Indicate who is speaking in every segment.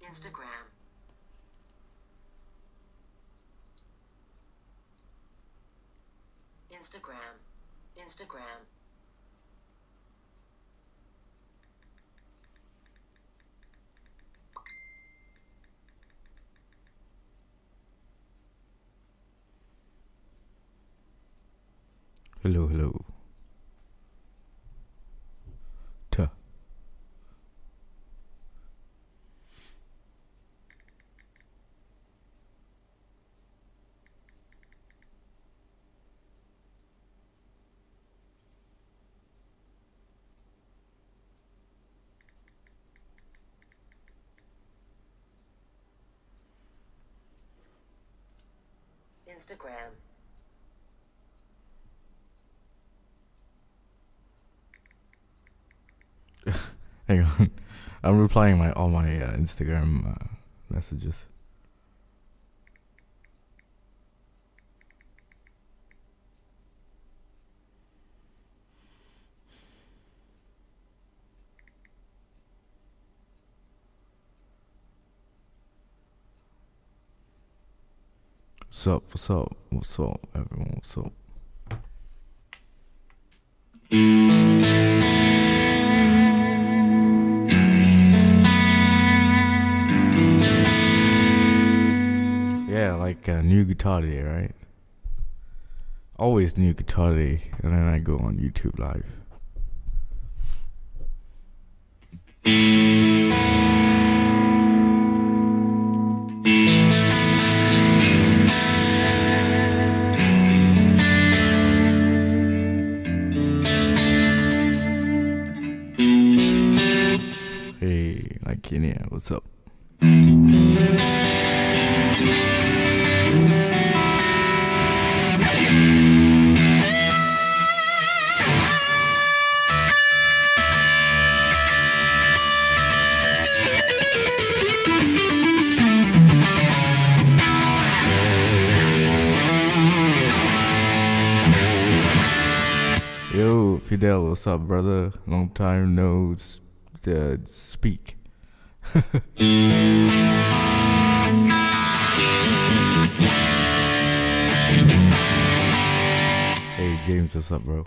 Speaker 1: Instagram. Instagram. Instagram.
Speaker 2: Hello, hello. Tuh.
Speaker 1: Instagram.
Speaker 2: Hang on. I'm replying all my Instagram messages. What's up? What's up? What's up, everyone? What's up? Yeah, like a new guitar day, right? Always new guitar day, and then I go on YouTube live. Hey, like Kenya, what's up? Yo, Fidel, what's up, brother? Long time no speak. Hey, James, what's up, bro?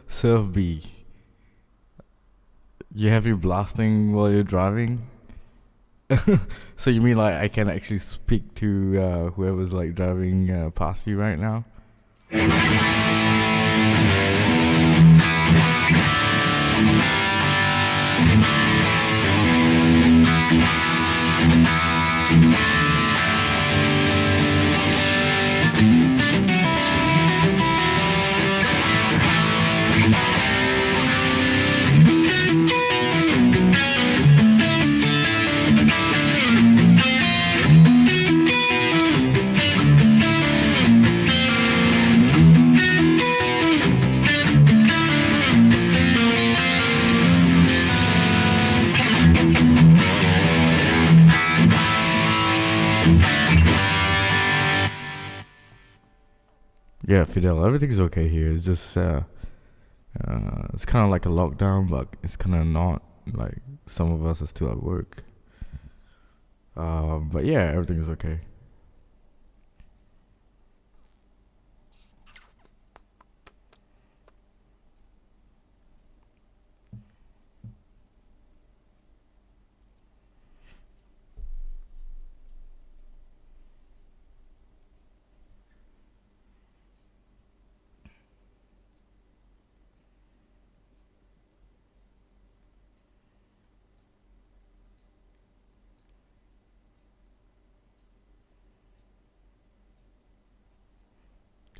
Speaker 2: Surf B. You have you blasting while you're driving? So you mean like I can actually speak to whoever's like driving past you right now? Yeah, Fidel, everything's okay here. It's just it's kind of like a lockdown, but it's kind of not. Like some of us are still at work. But yeah, everything is okay.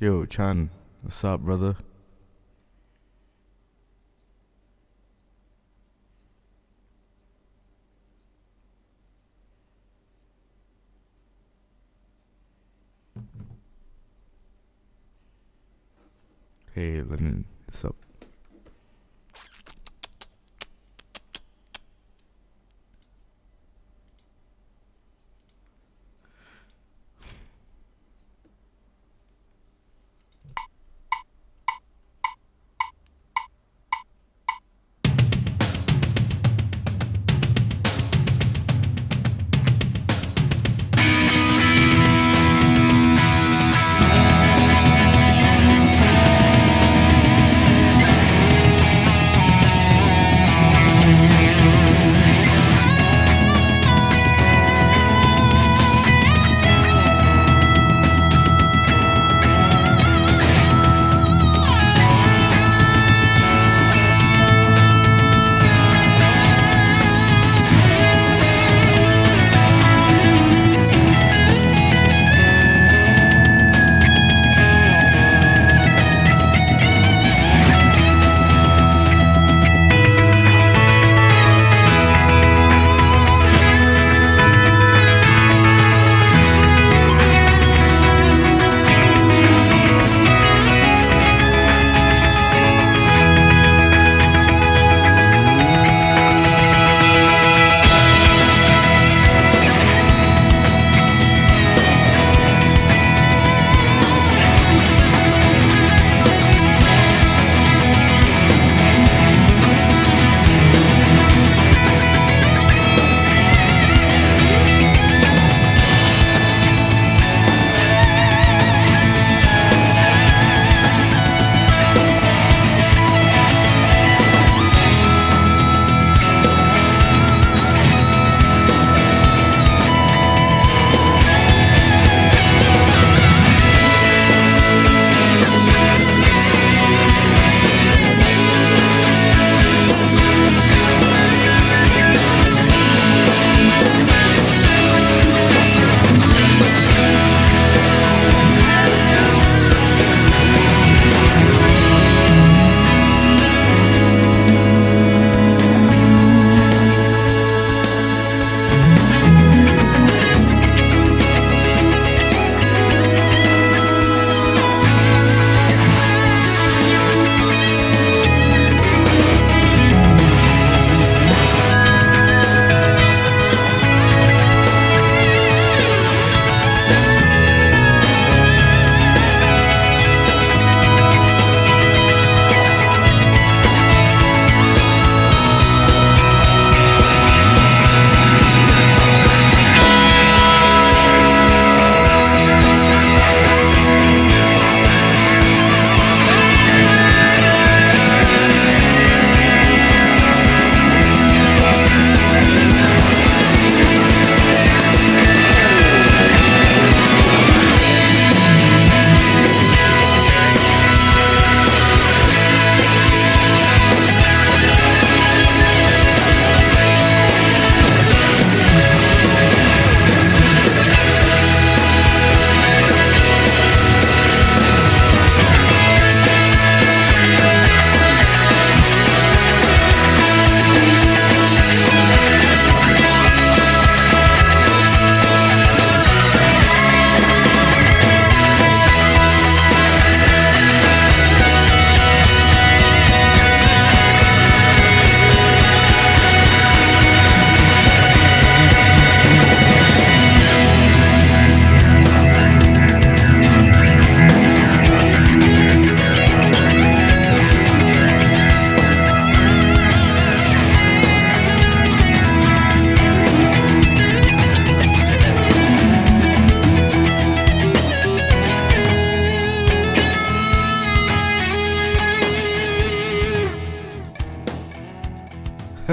Speaker 2: Yo, Chan, what's up, brother? Hey, Lennon, what's up?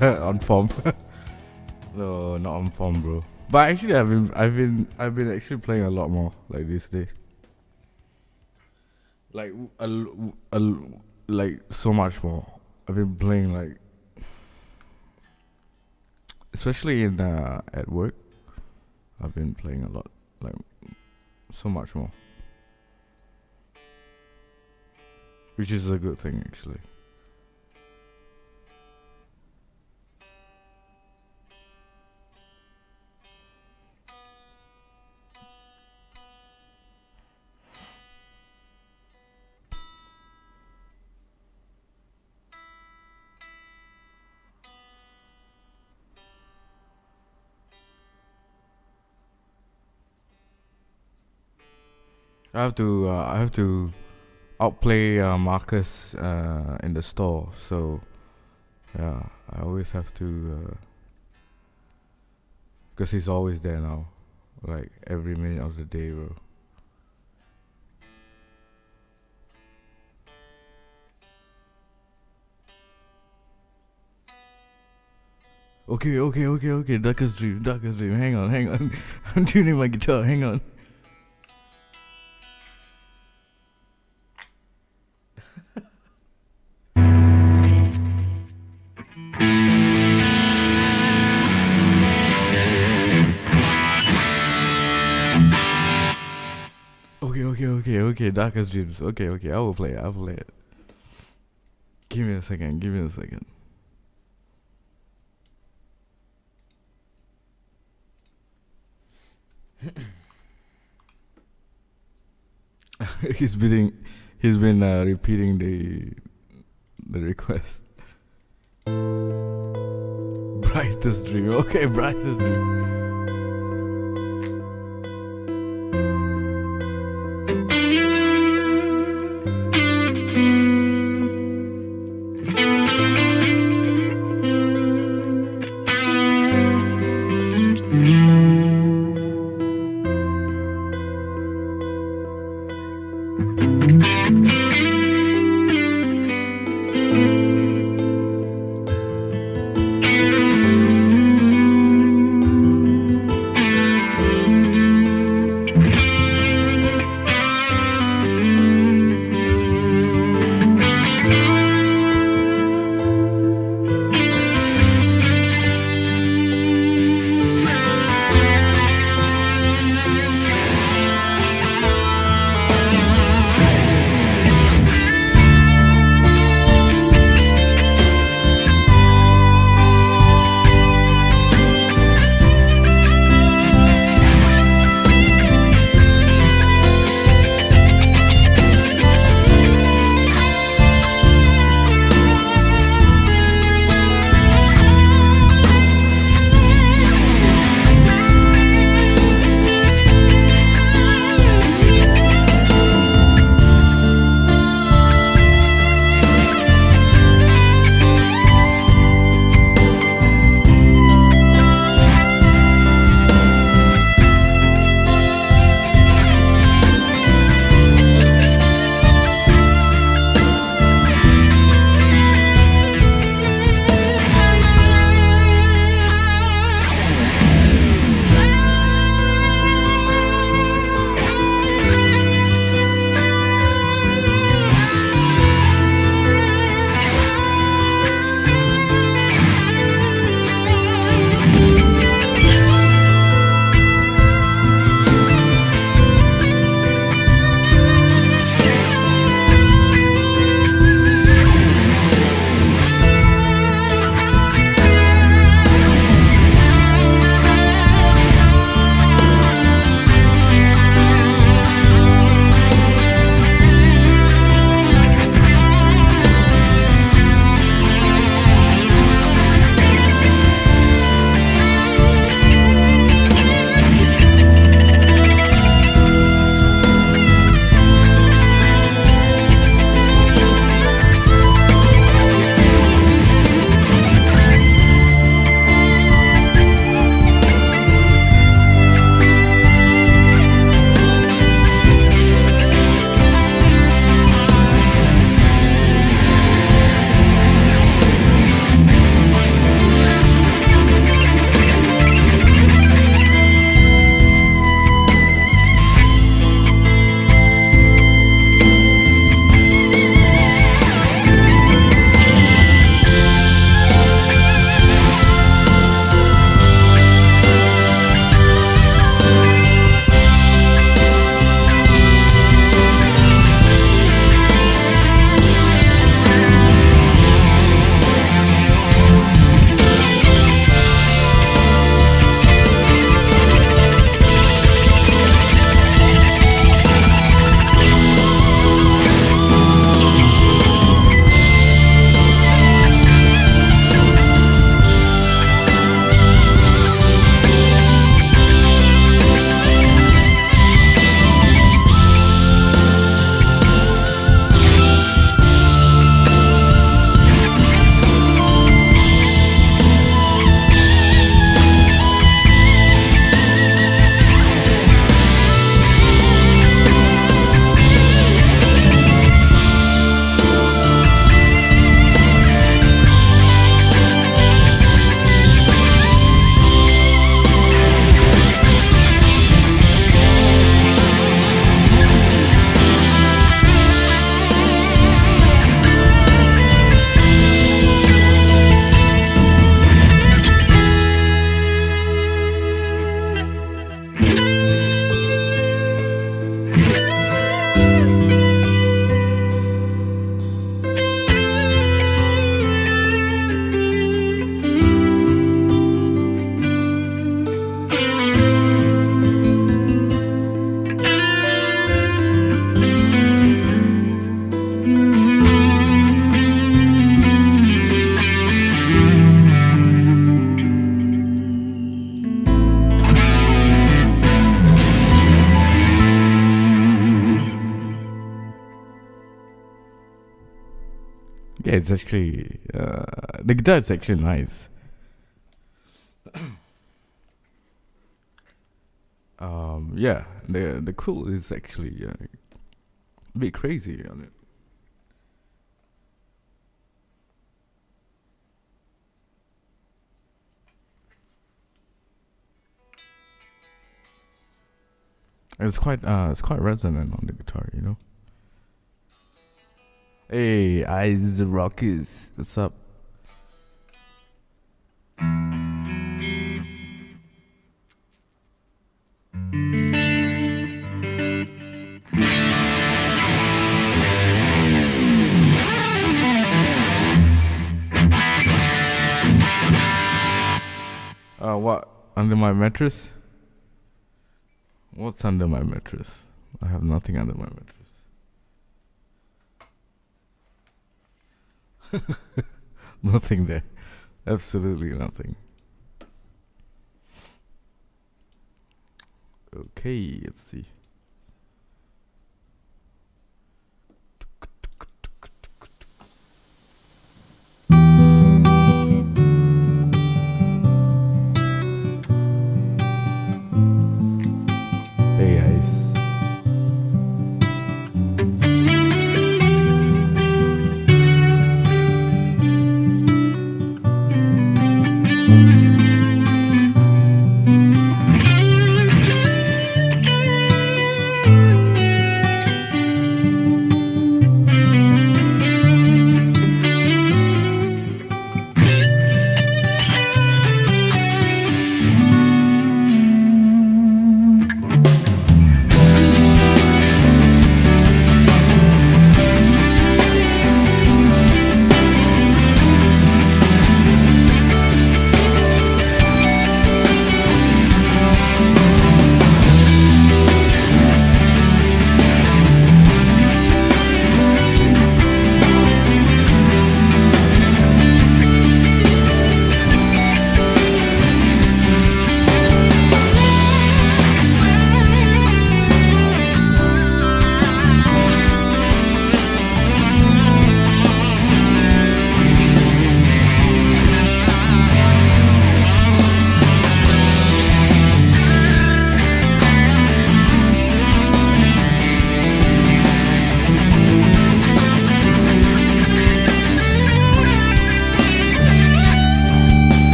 Speaker 2: On form. No, not on form, bro. But actually, I've been actually playing a lot more like these days. Like like so much more. I've been playing like, especially in at work. I've been playing a lot, like so much more, which is a good thing actually. I have to outplay Marcus in the store. So yeah, I always have to because he's always there now, like every minute of the day, bro. Okay. Darkest dream. Hang on. I'm tuning my guitar. Hang on. Okay. Darkest dreams. Okay. I will play it. I'll play it. Give me a second. he's been repeating the request. Brightest dream. Okay, brightest dream. it's actually the guitar is actually nice. Yeah, the cool is actually a bit crazy on it. It's quite resonant on the guitar, you know. Hey, Eyes Rockies, what's up? What under my mattress? What's under my mattress? I have nothing under my mattress. Nothing there. Absolutely nothing. Okay, let's see. Hey guys.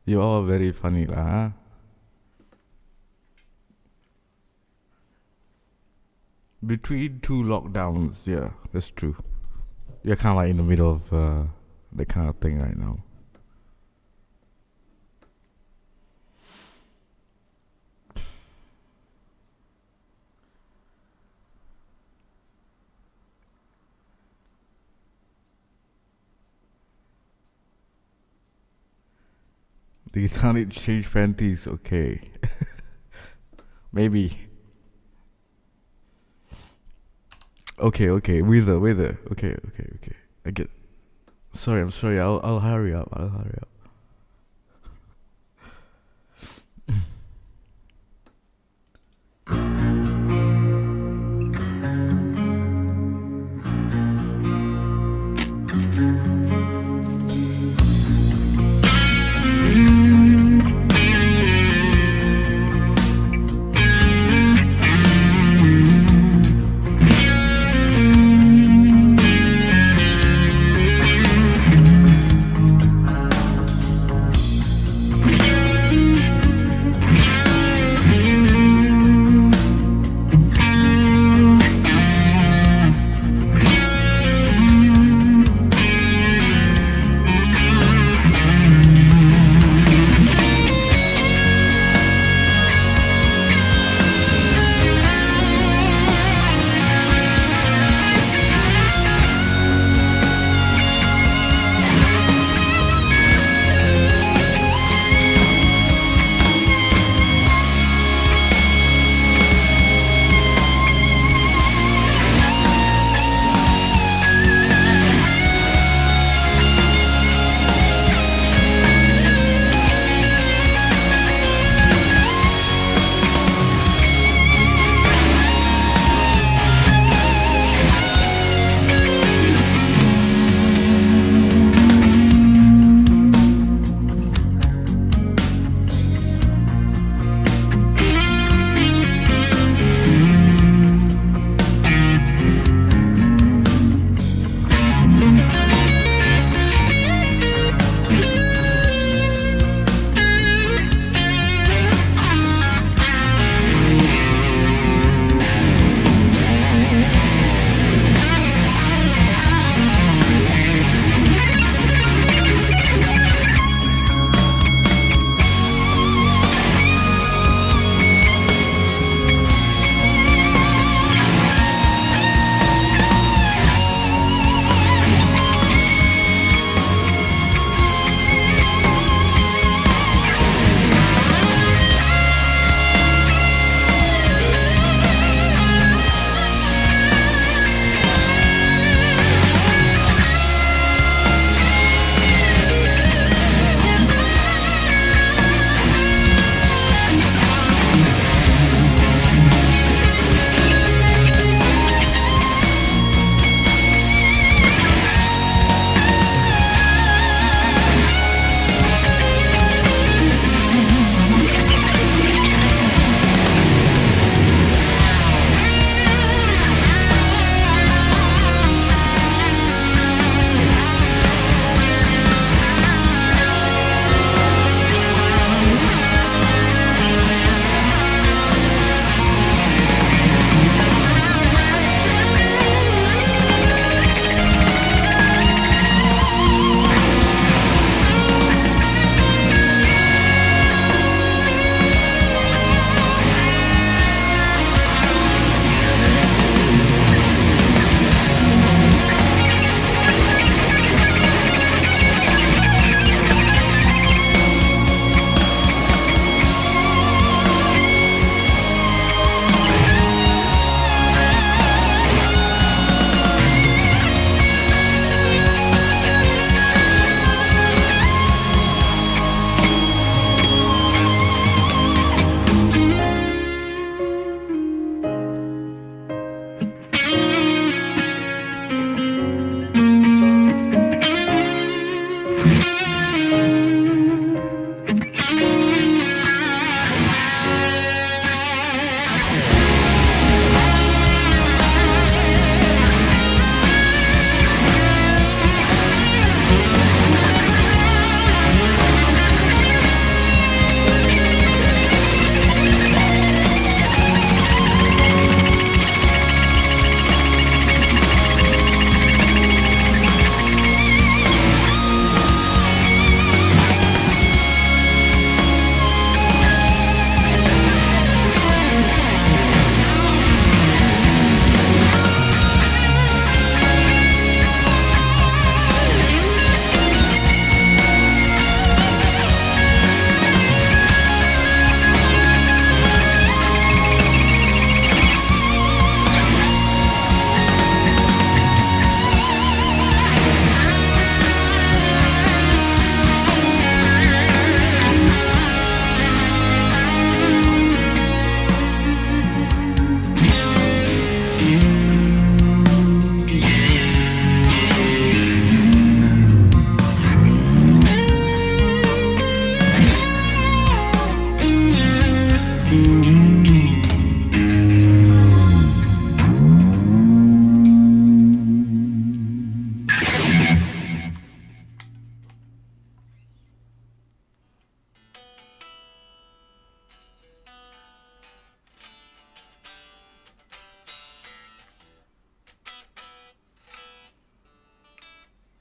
Speaker 2: You all very funny lah. Huh? Between two lockdowns, yeah, that's true. You're kind of like in the middle of that kind of thing right now. The guitar need to change panties, okay. Maybe. Okay, wither. Okay. I get. Sorry, I'm sorry. I'll hurry up.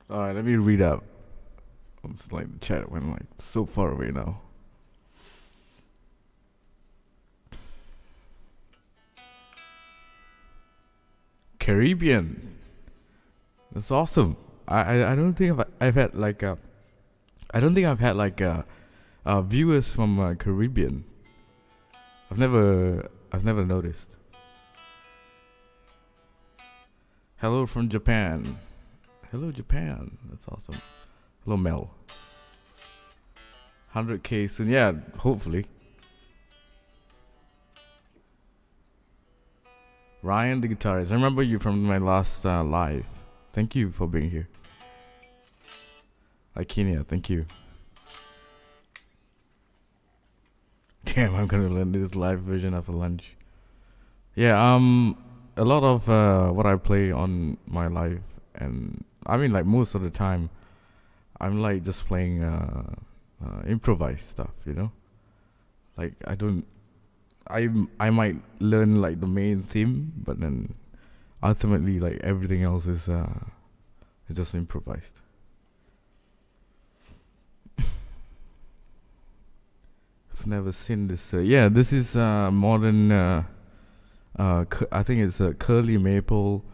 Speaker 2: All right, let me read up. It's like the chat went like so far away now. Caribbean. That's awesome. I don't think I've had like I don't think I've had like viewers from Caribbean. I've never noticed. Hello from Japan. Hello Japan. That's awesome. Hello Mel. 100K soon. Yeah, hopefully. Ryan the guitarist. I remember you from my last live. Thank you for being here. Ikenia, thank you. Damn, I'm gonna learn this live version after lunch. Yeah, a lot of what I play on my live, and I mean like most of the time, I'm like just playing improvised stuff, you know. Like I might learn like the main theme, but then ultimately like everything else is just improvised. I've never seen this. Yeah, this is modern. I think it's a curly maple.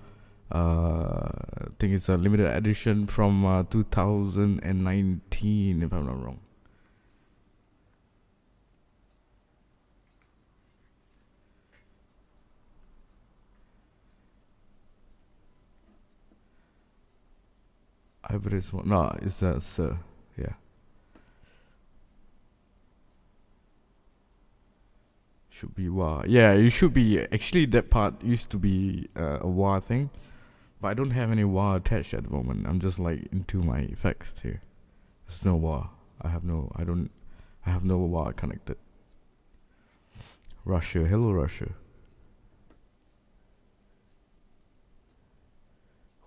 Speaker 2: I think it's a limited edition from 2019, if I'm not wrong. I bet it's one. No, it's a sir. Yeah. Should be wah. Yeah, it should be. Actually, that part used to be a wah thing, but I don't have any wah attached at the moment. I'm just like into my effects here. There's no wah. I have no wah connected. Russia. Hello, Russia.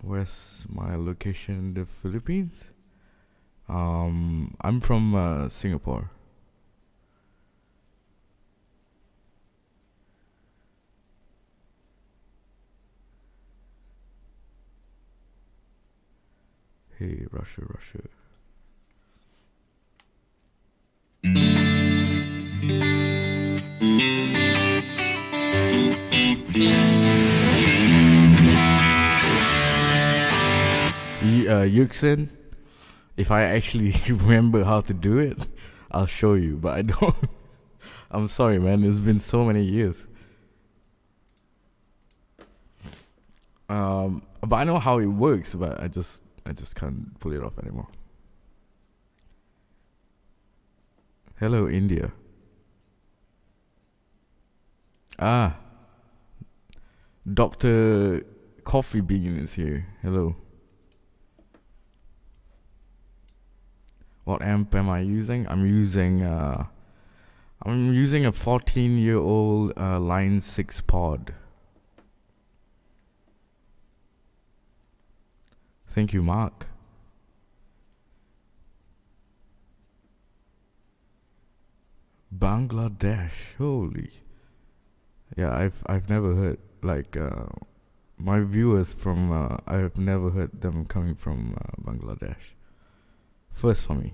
Speaker 2: Where's my location in the Philippines? I'm from Singapore. Hey, Russia. Yuxin, if I actually remember how to do it, I'll show you, but I don't. I'm sorry, man. It's been so many years. But I know how it works, but I just can't pull it off anymore. Hello, India. Dr. Coffee Bean is here. Hello. What amp am I using? I'm using a 14-year-old Line 6 pod. Thank you, Mark. Bangladesh. Holy. Yeah, I've never heard like my viewers from I've never heard them coming from Bangladesh. First for me.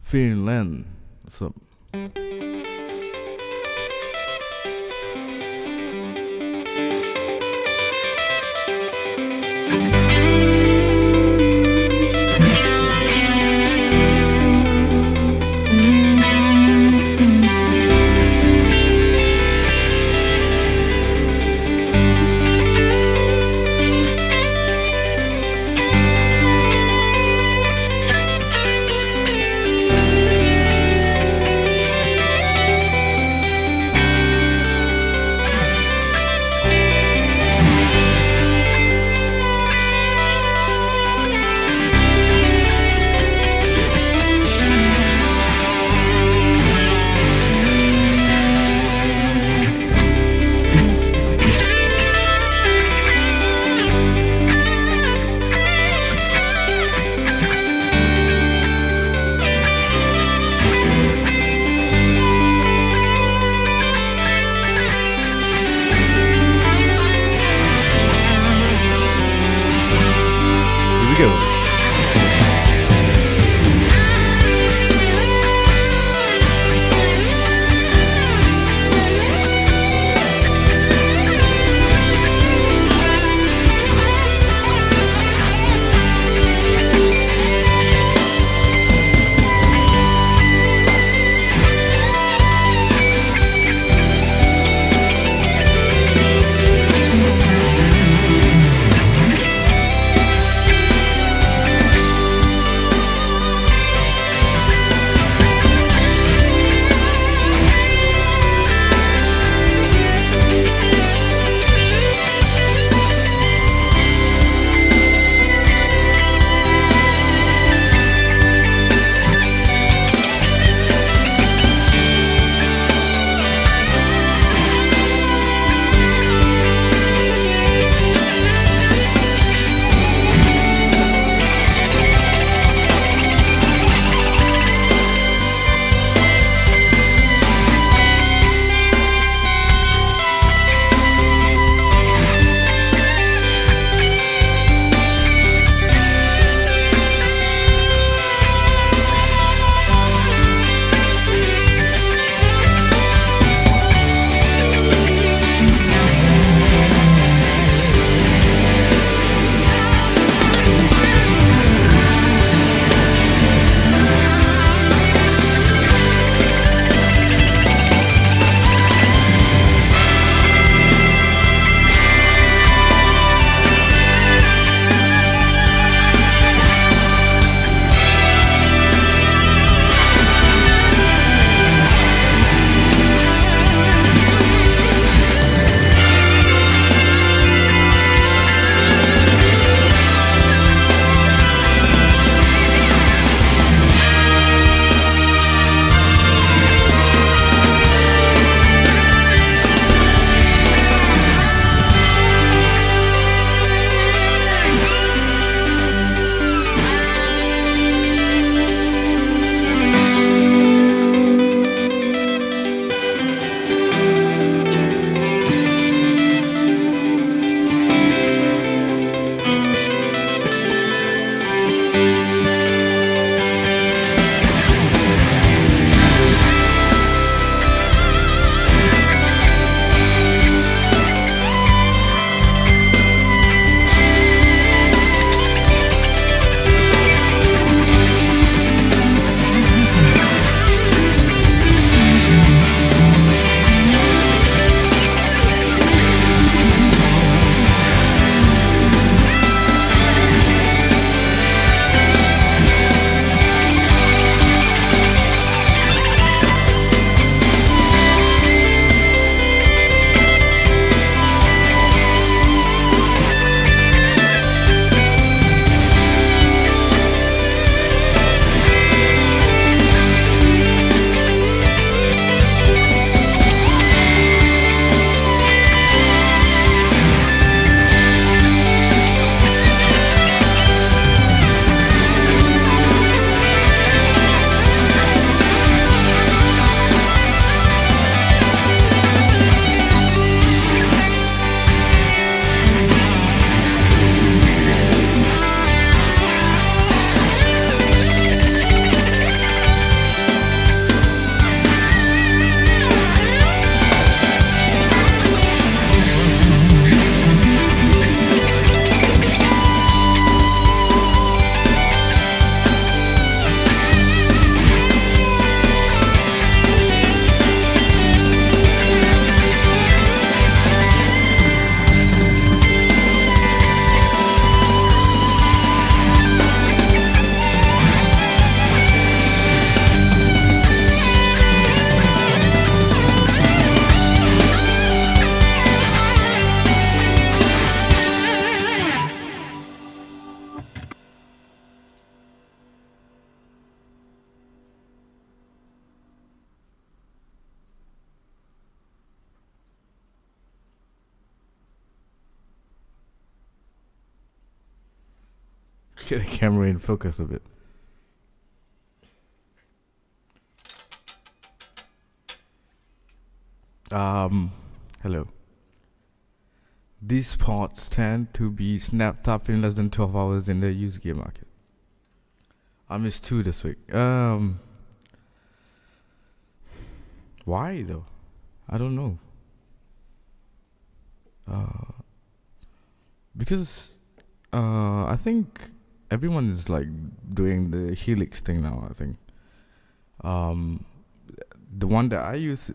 Speaker 2: Finland. What's up? go. Get the camera in focus a bit. Hello. These pods tend to be snapped up in less than 12 hours in the used gear market. I missed two this week. Why though? I don't know. Because I think everyone is like doing the Helix thing now. I think the one that I use,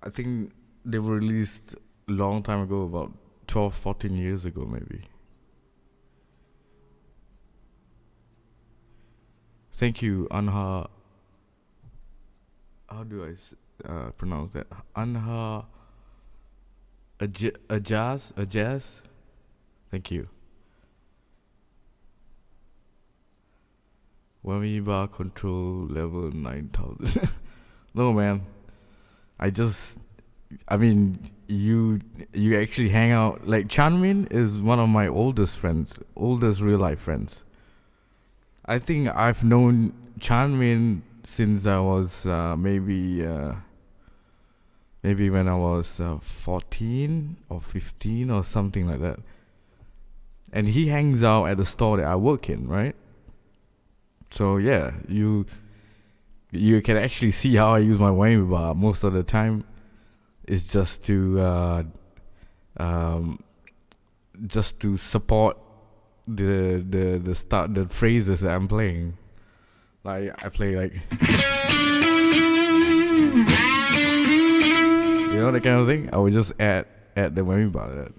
Speaker 2: I think they were released a long time ago, about 12, 14 years ago, maybe. Thank you, Anha. How do I pronounce that? Anha Ajaz. Thank you. Whammy bar control level 9000. No, man. I mean, you actually hang out. Like, Chanmin is one of my oldest real life friends. I think I've known Chanmin since I was maybe when I was 14 or 15 or something like that. And he hangs out at the store that I work in, right? So yeah, you can actually see how I use my whammy bar most of the time. It's just to support the phrases that I'm playing. Like I play like, you know, that kind of thing. I would just add the whammy bar to that.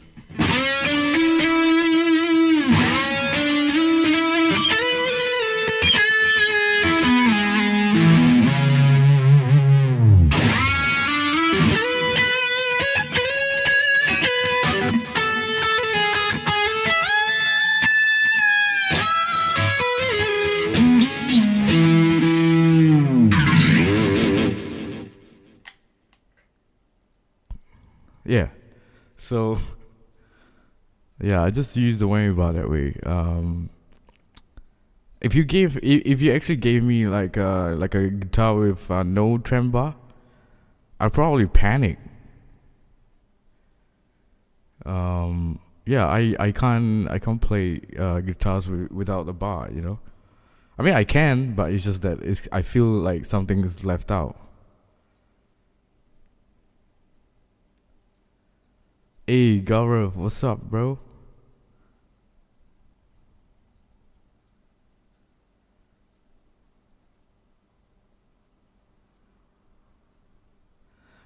Speaker 2: Yeah. So yeah, I just use the whammy bar that way. If you actually gave me like a guitar with no trem bar, I'd probably panic. Yeah, I can't play guitars without the bar, you know. I mean I can, but it's just that I feel like something is left out. Hey, Gaurav, what's up, bro?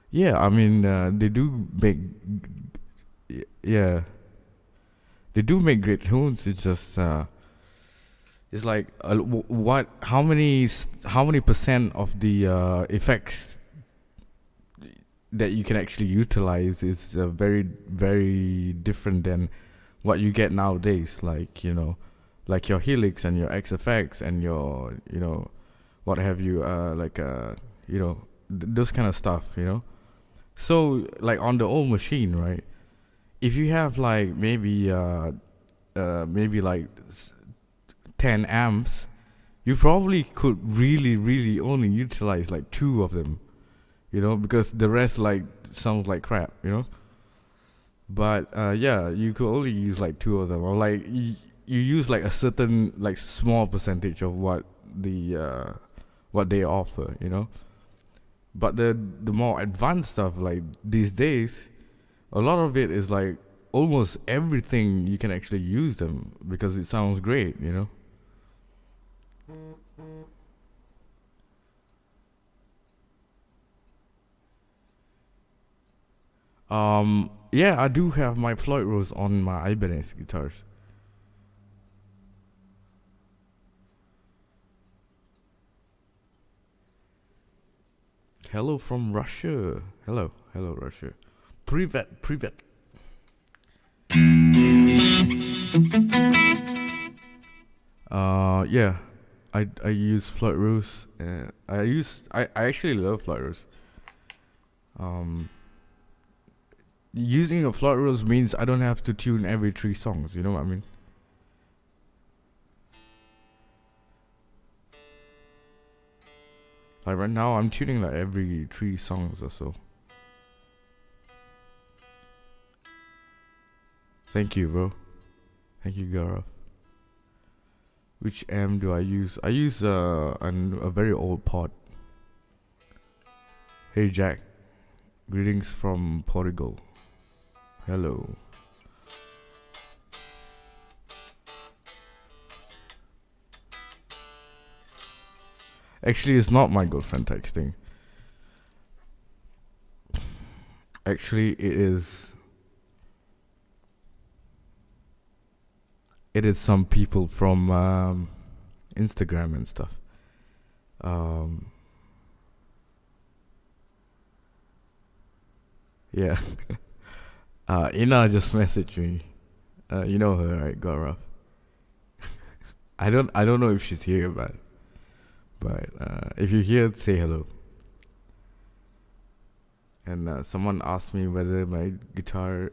Speaker 2: Yeah, I mean, they do make, yeah, they do make great tunes. It's just, it's like, how many percent of the effects that you can actually utilize is very, very different than what you get nowadays. Like, you know, like your Helix and your XFX and your, you know, what have you, you know, those kind of stuff, you know. So, like on the old machine, right? If you have like maybe like 10 amps, you probably could really, really only utilize like two of them, you know, because the rest like sounds like crap, you know. But yeah, you could only use like two of them, or like you use like a certain like small percentage of what they offer, you know. But the more advanced stuff, like these days, a lot of it is like almost everything you can actually use them because it sounds great, you know. Yeah, I do have my Floyd Rose on my Ibanez guitars. Hello from Russia. Hello, Russia. Privet. Yeah, I use Floyd Rose. I actually love Floyd Rose. Um, Using a Floyd Rose means I don't have to tune every three songs. You know what I mean? Like right now, I'm tuning like every three songs or so. Thank you, bro. Thank you, Gaurav. Which amp do I use? I use a very old pod. Hey Jack, greetings from Portugal. Hello. Actually, it's not my girlfriend texting. Actually, it is. It is some people from Instagram and stuff. Um, yeah. Ina just messaged me. You know her, right, Gaurav? I don't know if she's here, but if you're here, say hello. And someone asked me whether my guitar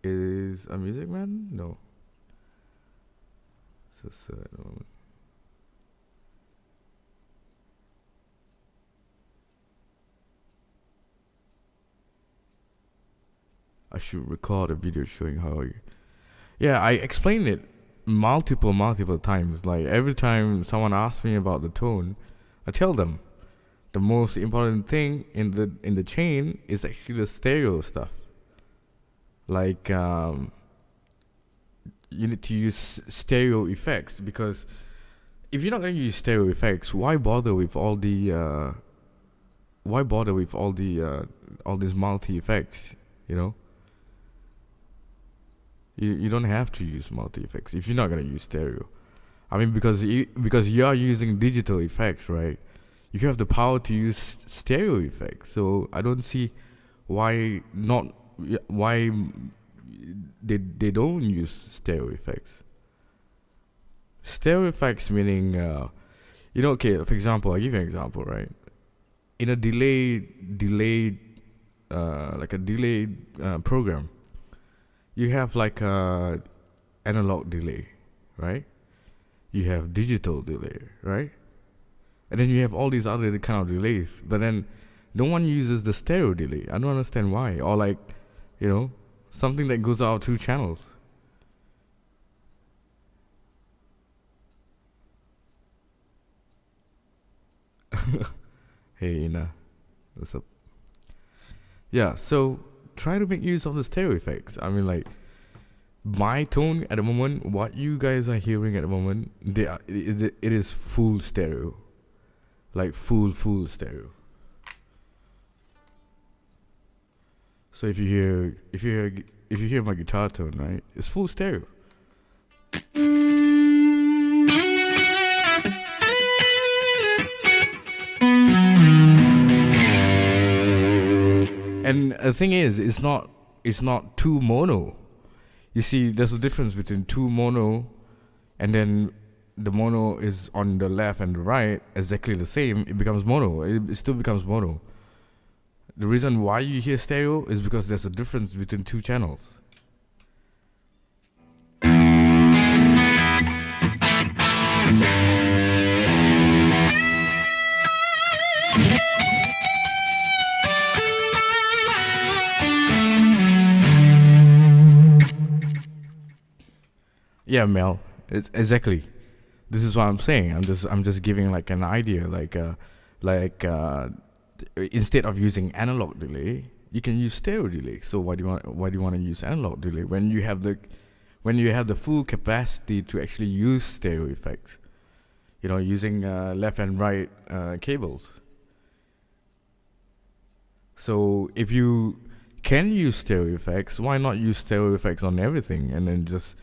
Speaker 2: is a Music Man. No. So I should record a video showing how. Yeah, I explained it multiple times. Like every time someone asks me about the tone, I tell them the most important thing in the chain is actually the stereo stuff. Like you need to use stereo effects, because if you're not going to use stereo effects, why bother with all these multi effects? You know, you don't have to use multi effects if you're not going to use stereo. I mean, because you are using digital effects, right? You have the power to use stereo effects. So I don't see why not why they don't use stereo effects. Stereo effects meaning okay, for example, I give you an example, right? In a delayed like a delayed program, you have like a analog delay, right? You have digital delay, right? And then you have all these other kind of delays, but then no one uses the stereo delay. I don't understand why. Or like, something that goes out 2 channels. Hey Ina, what's up? Yeah, so try to make use of the stereo effects. I mean, like my tone at the moment, what you guys are hearing at the moment, it is full stereo, like full stereo. So if you hear my guitar tone, right, it's full stereo. And the thing is, it's not too mono. You see, there's a difference between two mono, and then the mono is on the left and the right, exactly the same. It becomes mono. It still becomes mono. The reason why you hear stereo is because there's a difference between 2 channels. Yeah, Mel. It's exactly. This is what I'm saying. I'm just giving like an idea, instead of using analog delay, you can use stereo delay. So why do you want to use analog delay when you have the full capacity to actually use stereo effects? Using left and right cables. So if you can use stereo effects, why not use stereo effects on everything and then just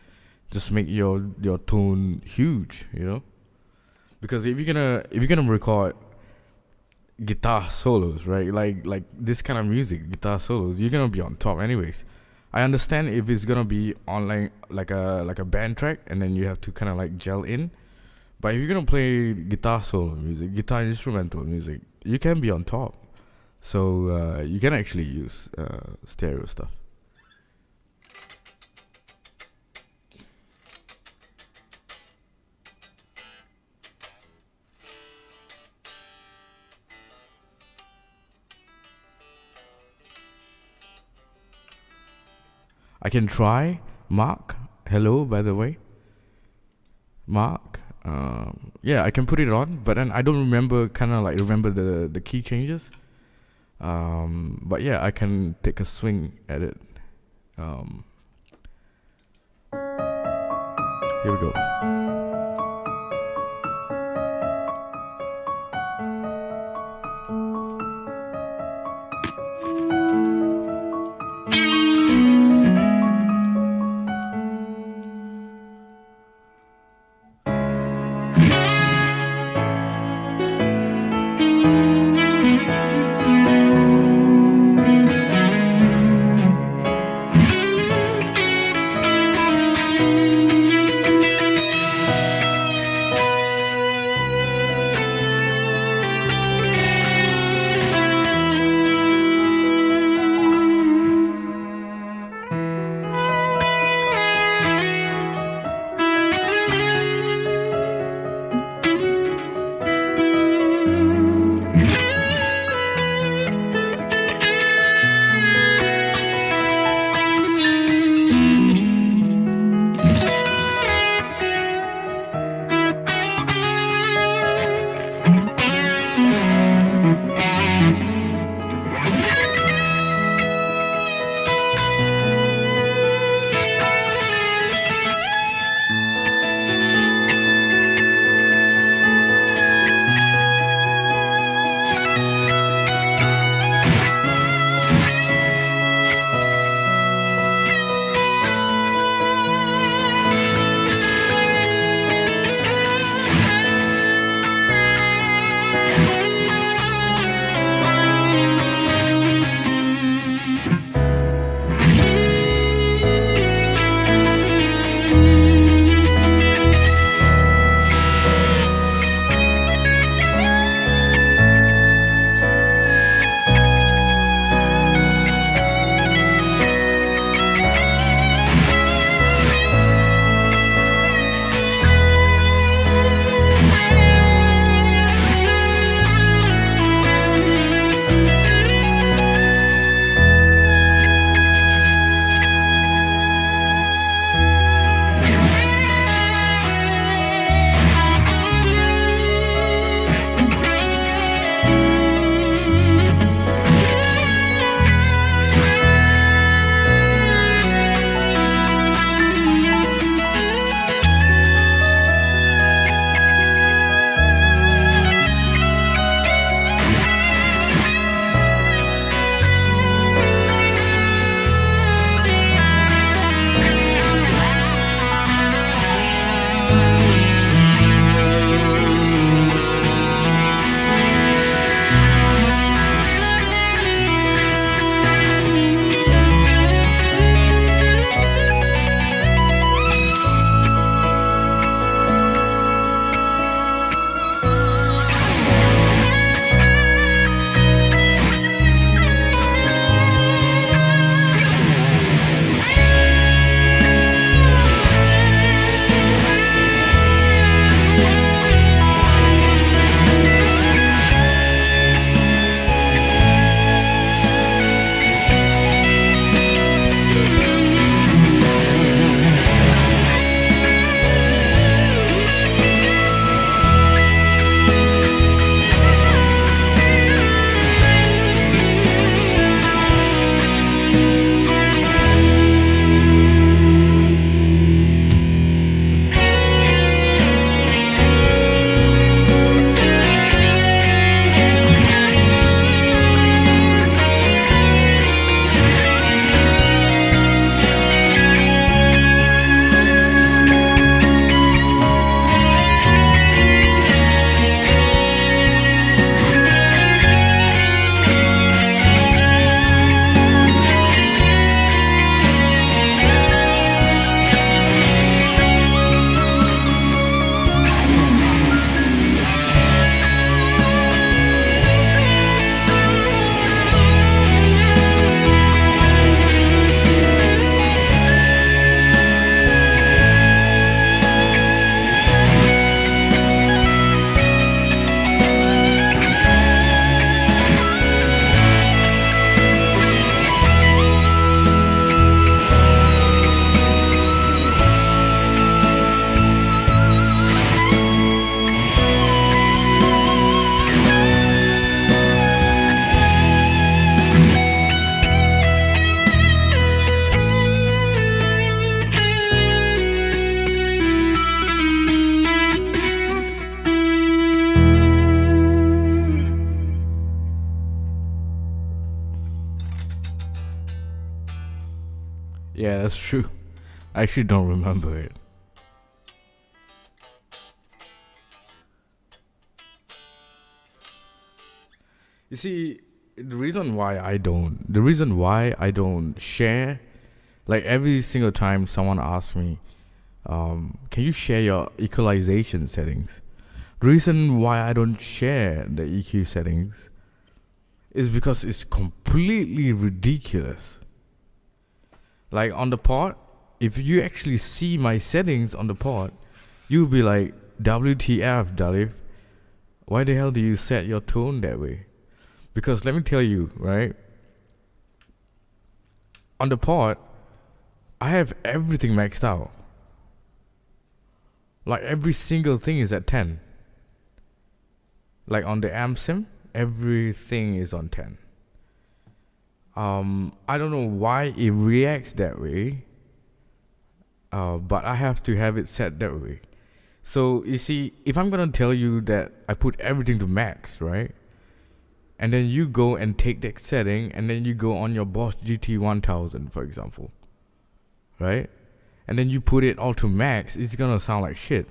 Speaker 2: make your tone huge, Because if you're gonna record guitar solos, right? Like this kind of music, guitar solos, you're gonna be on top anyways. I understand if it's gonna be on like a band track and then you have to kind of like gel in. But if you're gonna play guitar solo music, guitar instrumental music, you can be on top. So you can actually use stereo stuff. I can try. Mark, hello, by the way. Mark. Yeah, I can put it on, but then I don't remember, remember the key changes. But yeah, I can take a swing at it. Here we go. that's true. I actually don't remember it. You see, the reason why I don't share, like every single time someone asks me, can you share your equalization settings? The reason why I don't share the EQ settings is because it's completely ridiculous. Like on the pod, if you actually see my settings on the pod, you'll be like, WTF, Dalif, why the hell do you set your tone that way? Because let me tell you, right? On the pod, I have everything maxed out. Like every single thing is at 10. Like on the amp sim, everything is on 10. I don't know why it reacts that way, but I have to have it set that way. So you see, if I'm gonna tell you that I put everything to max, right? And then you go and take that setting, and then you go on your Boss GT1000, for example, right? And then you put it all to max, it's gonna sound like shit.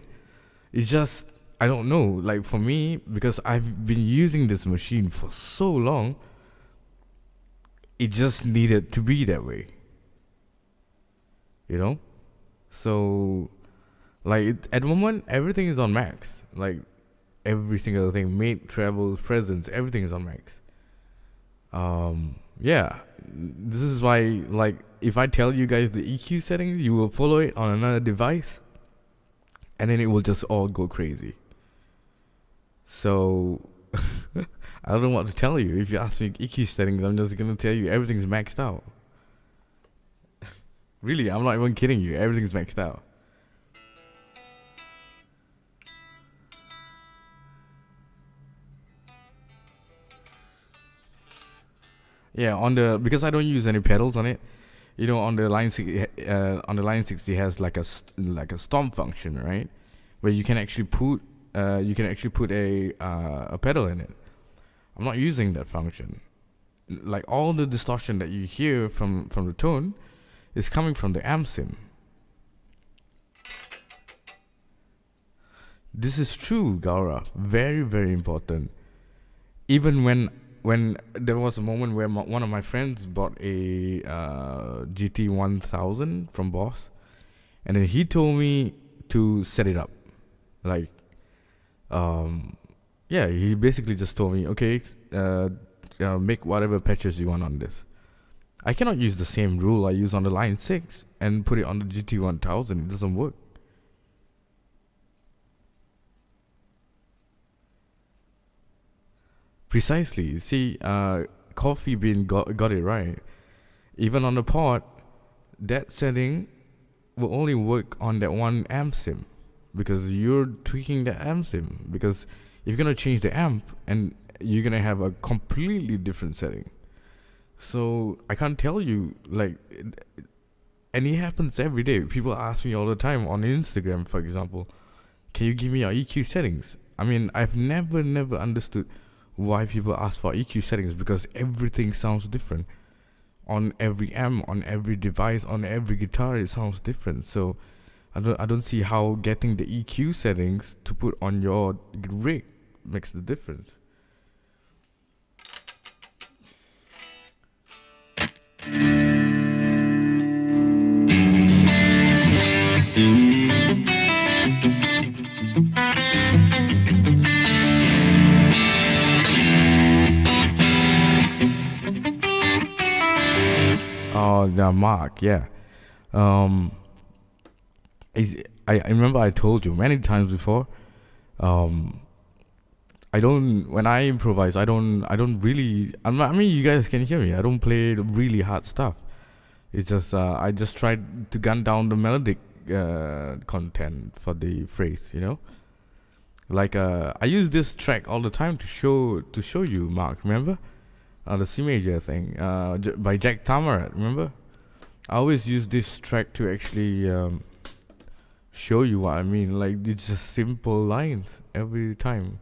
Speaker 2: It's just, I don't know, like for me, because I've been using this machine for so long, it just needed to be that way, you know? So, like at the moment, everything is on max. Like every single thing, mate, travels, presence, everything is on max. Yeah, this is why, like, if I tell you guys the EQ settings, you will follow it on another device, and then it will just all go crazy. So, I don't know what to tell you. If you ask me EQ settings, I'm just gonna tell you everything's maxed out. Really, I'm not even kidding you. Everything's maxed out. Yeah, because I don't use any pedals on it. You know, on the line 60 has like a stomp function, right? Where you can actually put a pedal in it. I'm not using that function. Like all the distortion that you hear from the tone is coming from the amp sim. This is true, Gaura. Very, very important. Even when there was a moment where one of my friends bought a GT1000 from Boss, and then he told me to set it up. Like, yeah, he basically just told me, okay, make whatever patches you want on this. I cannot use the same rule I use on the line 6 and put it on the GT1000. It doesn't work. Precisely. See, Coffee Bean got it right. Even on the pod, that setting will only work on that one amp sim, because you're tweaking the amp sim. Because if you're gonna change the amp, and you're gonna have a completely different setting. So I can't tell you, like, and it happens every day. People ask me all the time on Instagram, for example, can you give me your EQ settings? I mean, I've never understood why people ask for EQ settings, because everything sounds different on every amp, on every device, on every guitar. It sounds different. So I don't see how getting the EQ settings to put on your rig makes the difference. Oh, the Mark, yeah. I remember I told you many times before. When I improvise, I don't really. I mean, you guys can hear me. I don't play really hard stuff. It's just I just try to gun down the melodic content for the phrase, you know. Like I use this track all the time to show you, Mark. Remember, the C major thing by Jack Tamarat. Remember, I always use this track to actually show you what I mean. Like, it's just simple lines every time.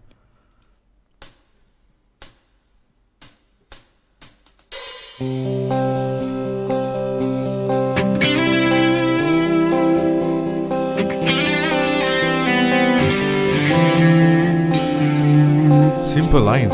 Speaker 2: Simple lines.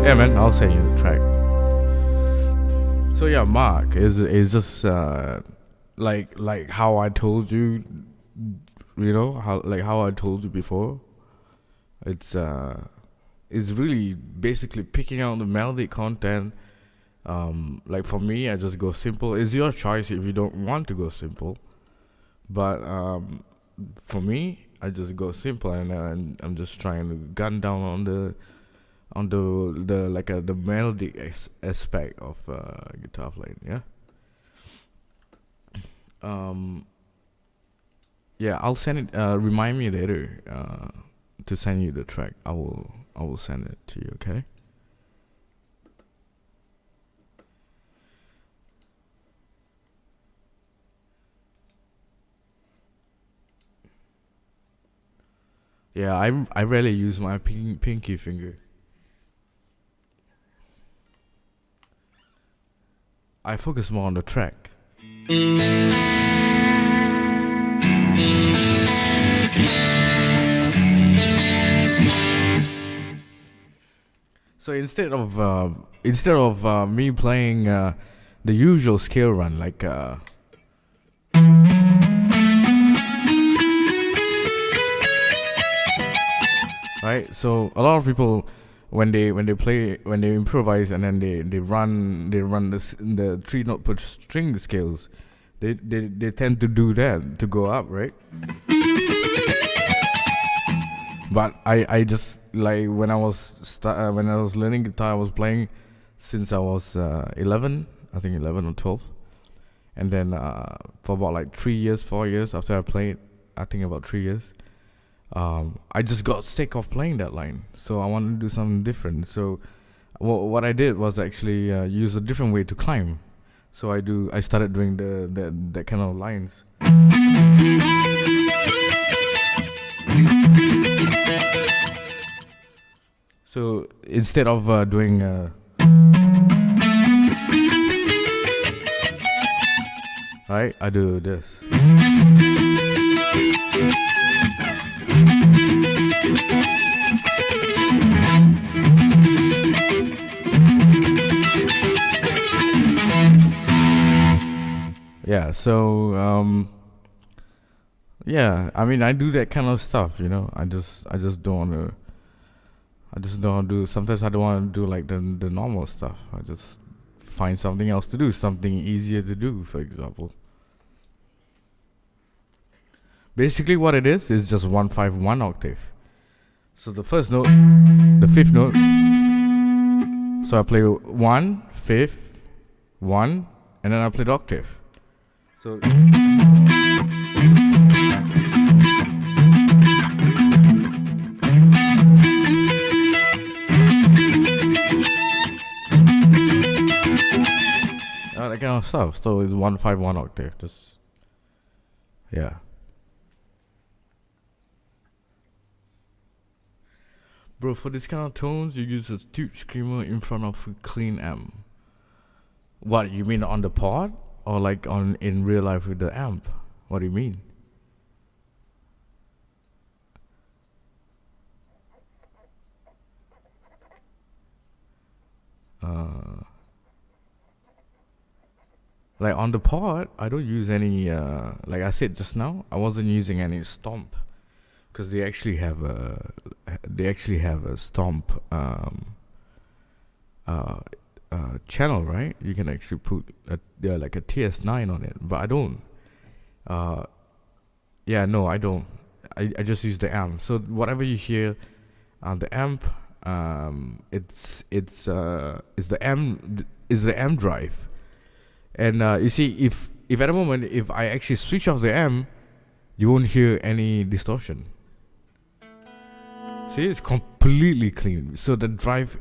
Speaker 2: Yeah, man, I'll send you the track. So yeah, Mark is just like how I told you, how I told you before. It's really basically picking out the melodic content. Like for me, I just go simple. It's your choice if you don't want to go simple, but for me, I just go simple, and I'm just trying to gun down on the the melodic aspect of guitar playing. Yeah. Yeah, I'll send it. Remind me later to send you the track. I will send it to you. Okay. Yeah, I rarely use my pinky finger. I focus more on the track. So instead of me playing the usual scale run, like right. So a lot of people, when they improvise, and then they run the 3 note per string scales, they tend to do that to go up, right? But I just, like, when I was learning guitar, I was playing since I was 11, I think 11 or 12, and then for about like 4 years after I played, I think about 3 years, I just got sick of playing that line, so I wanted to do something different. So what I did was actually use a different way to climb. So I started doing that kind of lines. So instead of doing right, I do this. Yeah, so yeah, I mean, I do that kind of stuff, I just don't want to I just don't do. Sometimes I don't want to do like the normal stuff. I just find something else to do, something easier to do. For example, basically what it is just 151 octave. So the first note, the fifth note. So I play 1, 5th, 1, and then I play the octave. So that kind of stuff. So it's 151 octave. Just yeah. Bro, for this kind of tones, you use a tube screamer in front of a clean amp. What, you mean on the pod? Or like in real life with the amp? What do you mean? Like on the pod, I don't use any, like I said just now, I wasn't using any stomp. Because they actually have a stomp channel, right? You can actually put like a TS9 on it, but I don't. Yeah, no, I don't. I just use the amp. So whatever you hear on the amp, it's the amp drive. And you see, if at the moment if I actually switch off the amp, you won't hear any distortion. See, it's completely clean. So the drive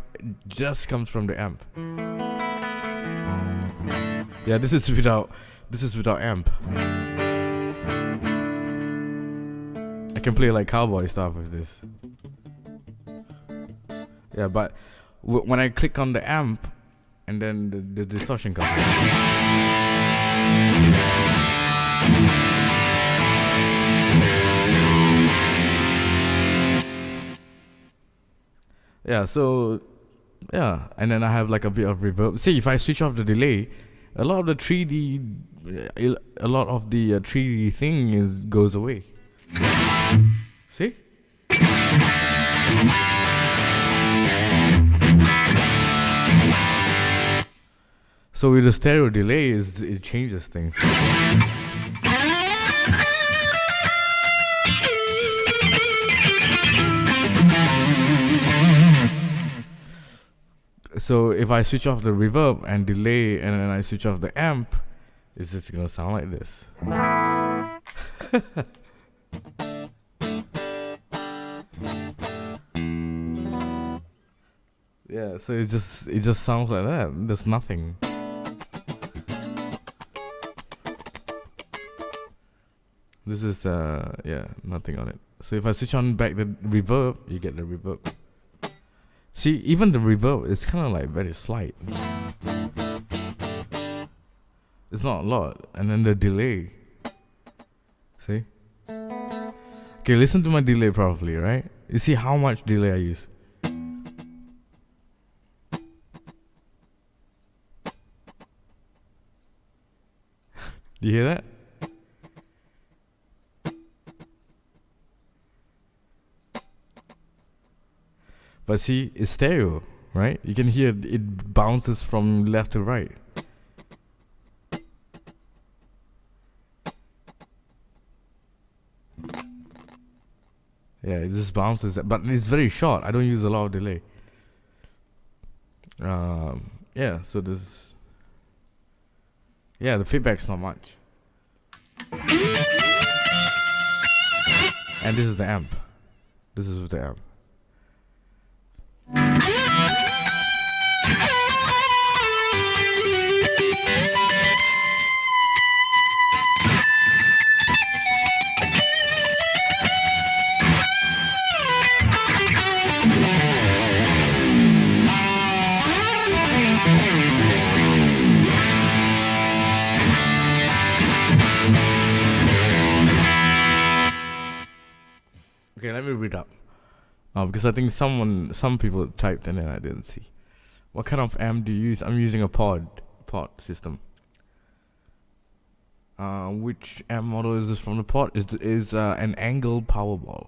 Speaker 2: just comes from the amp. Yeah, this is without amp. I can play like cowboy stuff with this. Yeah, but when I click on the amp, and then the distortion comes. Yeah, so yeah, and then I have like a bit of reverb. See, if I switch off the delay, a lot of the 3D thing goes away. See? So with the stereo delay, it changes things. So if I switch off the reverb and delay, and then I switch off the amp, it's just gonna sound like this. Yeah, so it just sounds like that. There's nothing. This is nothing on it. So if I switch on back the reverb, you get the reverb. See, even the reverb is kind of like very slight. It's not a lot. And then the delay. See? Okay, listen to my delay properly, right? You see how much delay I use? Do you hear that? But see, it's stereo, right? You can hear it bounces from left to right. Yeah, it just bounces, but it's very short. I don't use a lot of delay. Yeah, so this. Yeah, the feedback's not much. And this is the amp. This is the amp. Okay, let me read up. Because I think some people typed and then I didn't see. What kind of amp do you use? I'm using a pod system. Which amp model is this from the pod? Is an angled Powerball.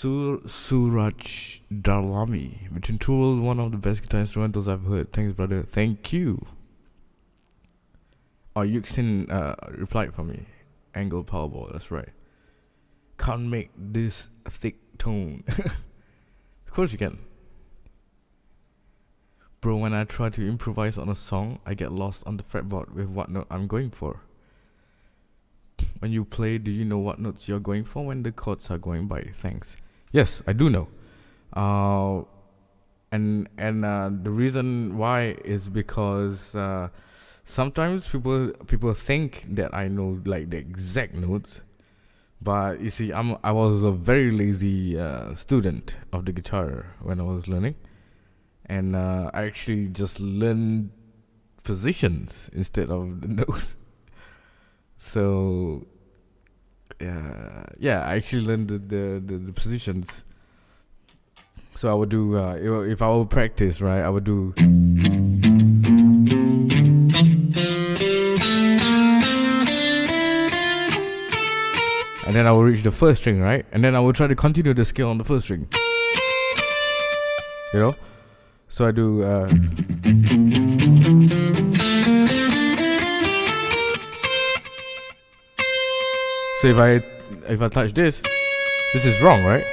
Speaker 2: Suraj Darlami. Between two worlds, one of the best guitar instrumentals I've heard. Thanks, brother. Thank you. Oh, Yuxin replied for me. Angle Powerball, that's right. Can't make this a thick tone. Of course you can. Bro, when I try to improvise on a song, I get lost on the fretboard with what note I'm going for. When you play, do you know what notes you're going for when the chords are going by? Thanks. Yes, I do know. And the reason why is because sometimes people think that I know like the exact notes, but you see, I was a very lazy student of the guitar when I was learning, and I actually just learned positions instead of the notes. So I actually learned the positions. So I would do if I would practice, right, I would do. And then I will reach the first string, right? And then I will try to continue the scale on the first string. You know? So I do so if I touch this is wrong, right?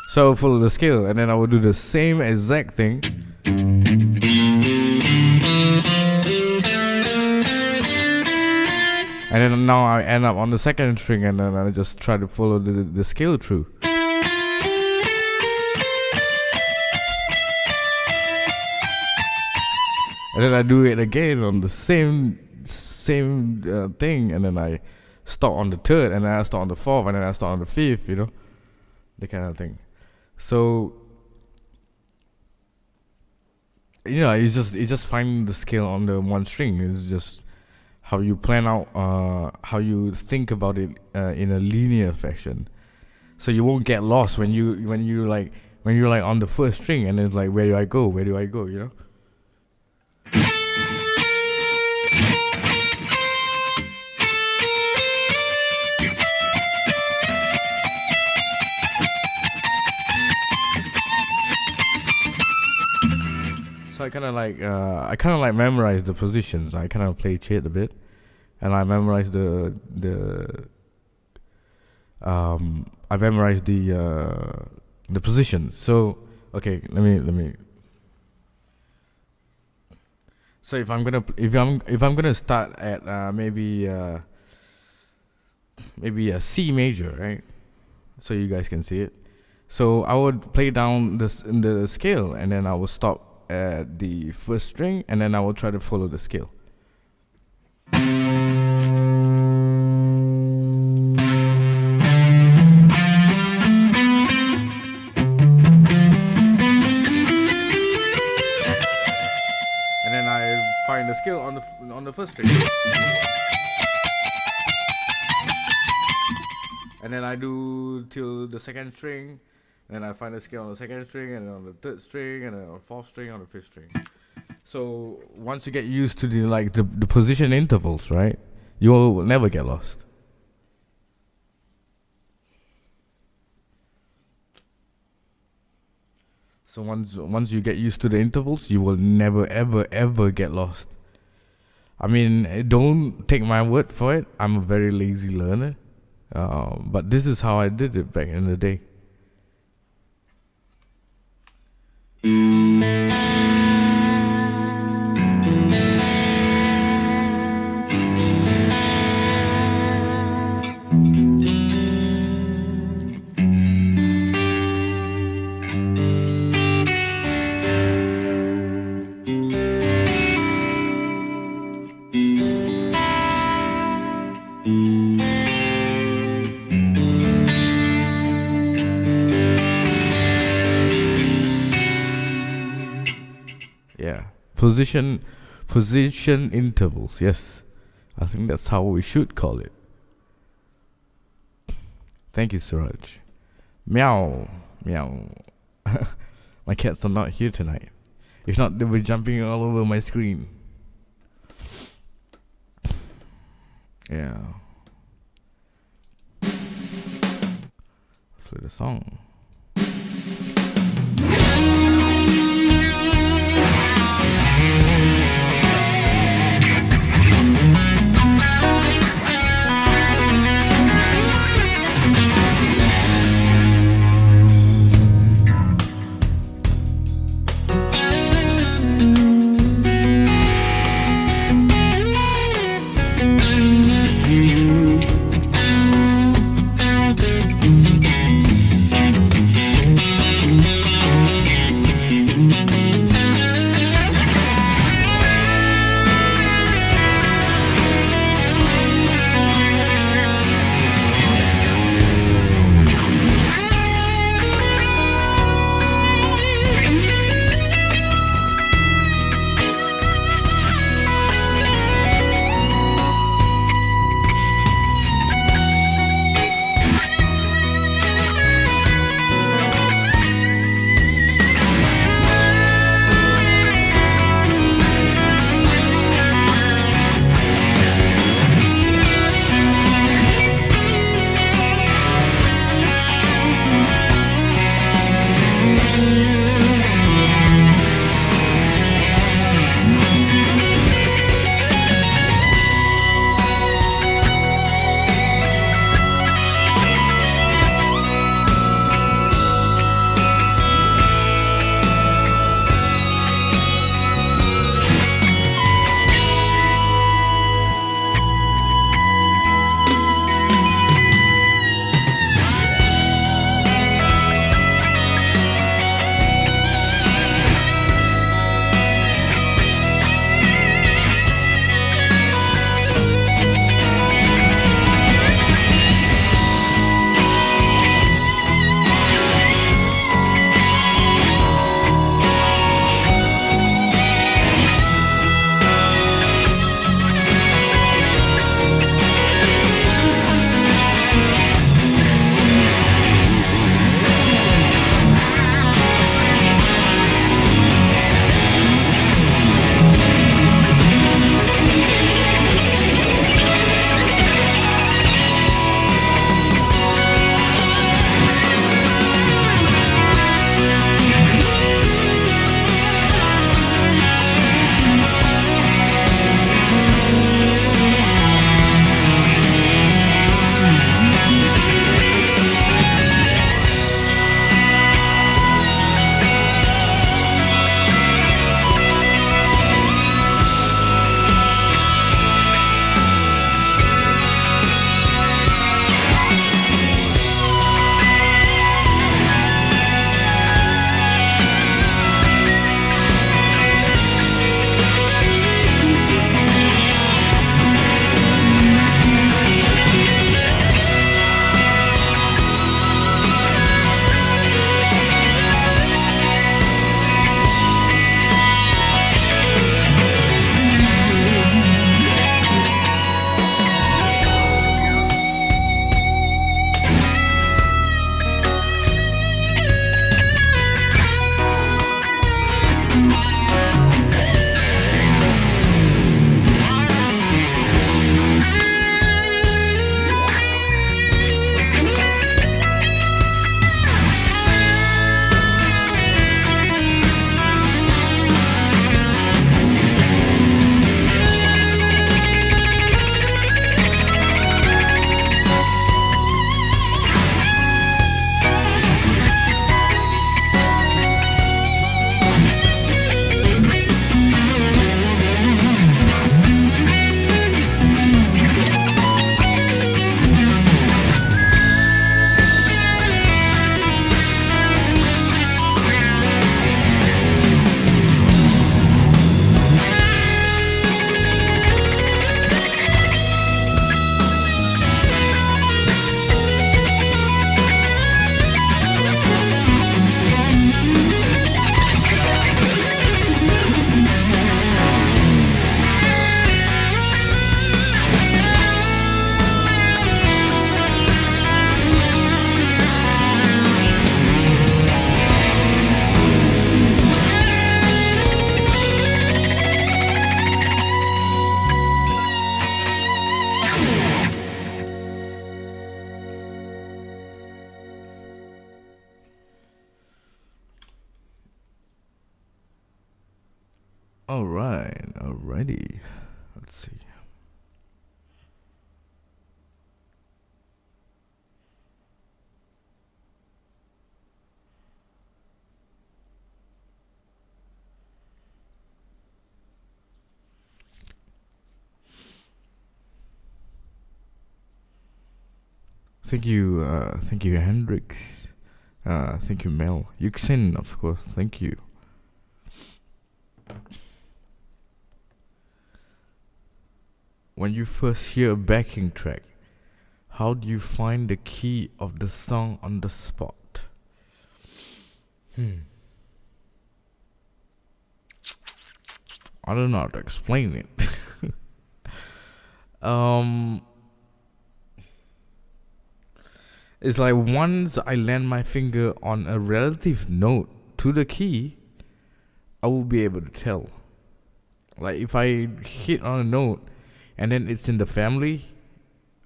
Speaker 2: So I will follow the scale, and then I will do the same exact thing. And then now I end up on the second string, and then I just try to follow the scale through. And then I do it again on the same thing, and then I start on the third, and then I start on the fourth, and then I start on the fifth, you know, the kind of thing. So you know, it's just finding the scale on the one string. It's just how you plan out, how you think about it in a linear fashion, so you won't get lost when you're like on the first string, and it's like, where do I go, you know. So I kind of like memorize the positions. I kind of play chit a bit, and I memorize the positions. So okay, let me. So if I'm gonna start at maybe a C major, right? So you guys can see it. So I would play down this in the scale, and then I will stop at the first string, and then I will try to follow the scale. And then I find the scale on the first string. And then I do till the second string. And I find a scale on the second string, and then on the third string, and then on the fourth string, on the fifth string. So once you get used to the position intervals, right, you will never get lost. So once you get used to the intervals, you will never ever get lost. I mean, don't take my word for it. I'm a very lazy learner, but this is how I did it back in the day. Position intervals, yes. I think that's how we should call it. Thank you, Suraj. Meow. My cats are not here tonight. If not, they were jumping all over my screen. Yeah. Let's play the song. All right, alrighty. Let's see. Thank you, Hendrix. Thank you, Mel. Yuxin, of course. Thank you. When you first hear a backing track, how do you find the key of the song on the spot? I don't know how to explain it. um, it's like once I land my finger on a relative note to the key, I will be able to tell. Like if I hit on a note and then it's in the family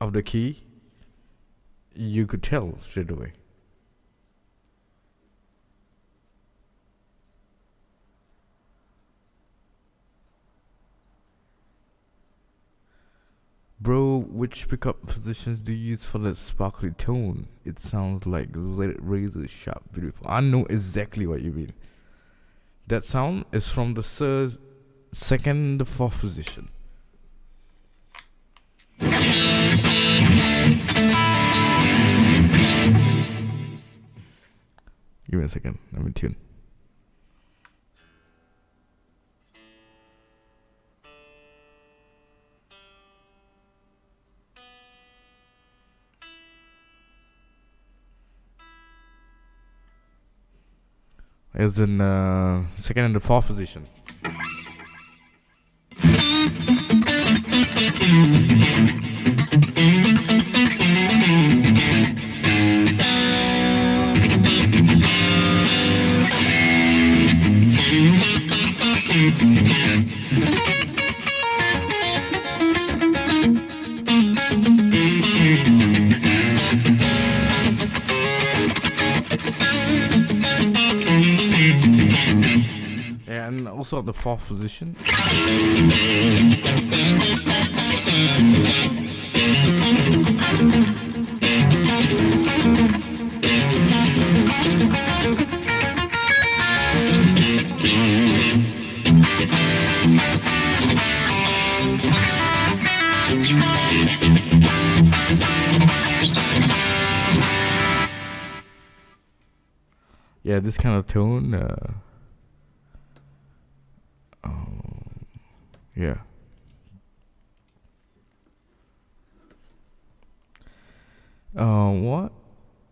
Speaker 2: of the key, you could tell straight away. Bro, which pickup positions do you use for that sparkly tone? It sounds like razor sharp, beautiful. I know exactly what you mean. That sound is from the second and the fourth position. Give me a second, let me tune. It's in second and the fourth position. And also at the fourth position. Yeah, this kind of tone. Yeah. What?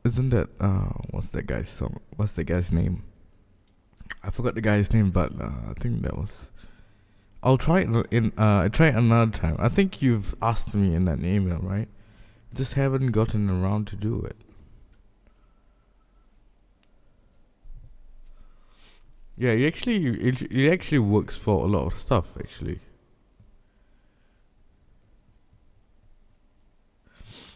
Speaker 2: Isn't that what's that guy's song? What's that guy's name? I forgot the guy's name, but I think that was. I'll try it try it another time. I think you've asked me in that email, right? Just haven't gotten around to do it. Yeah, it actually works for a lot of stuff actually.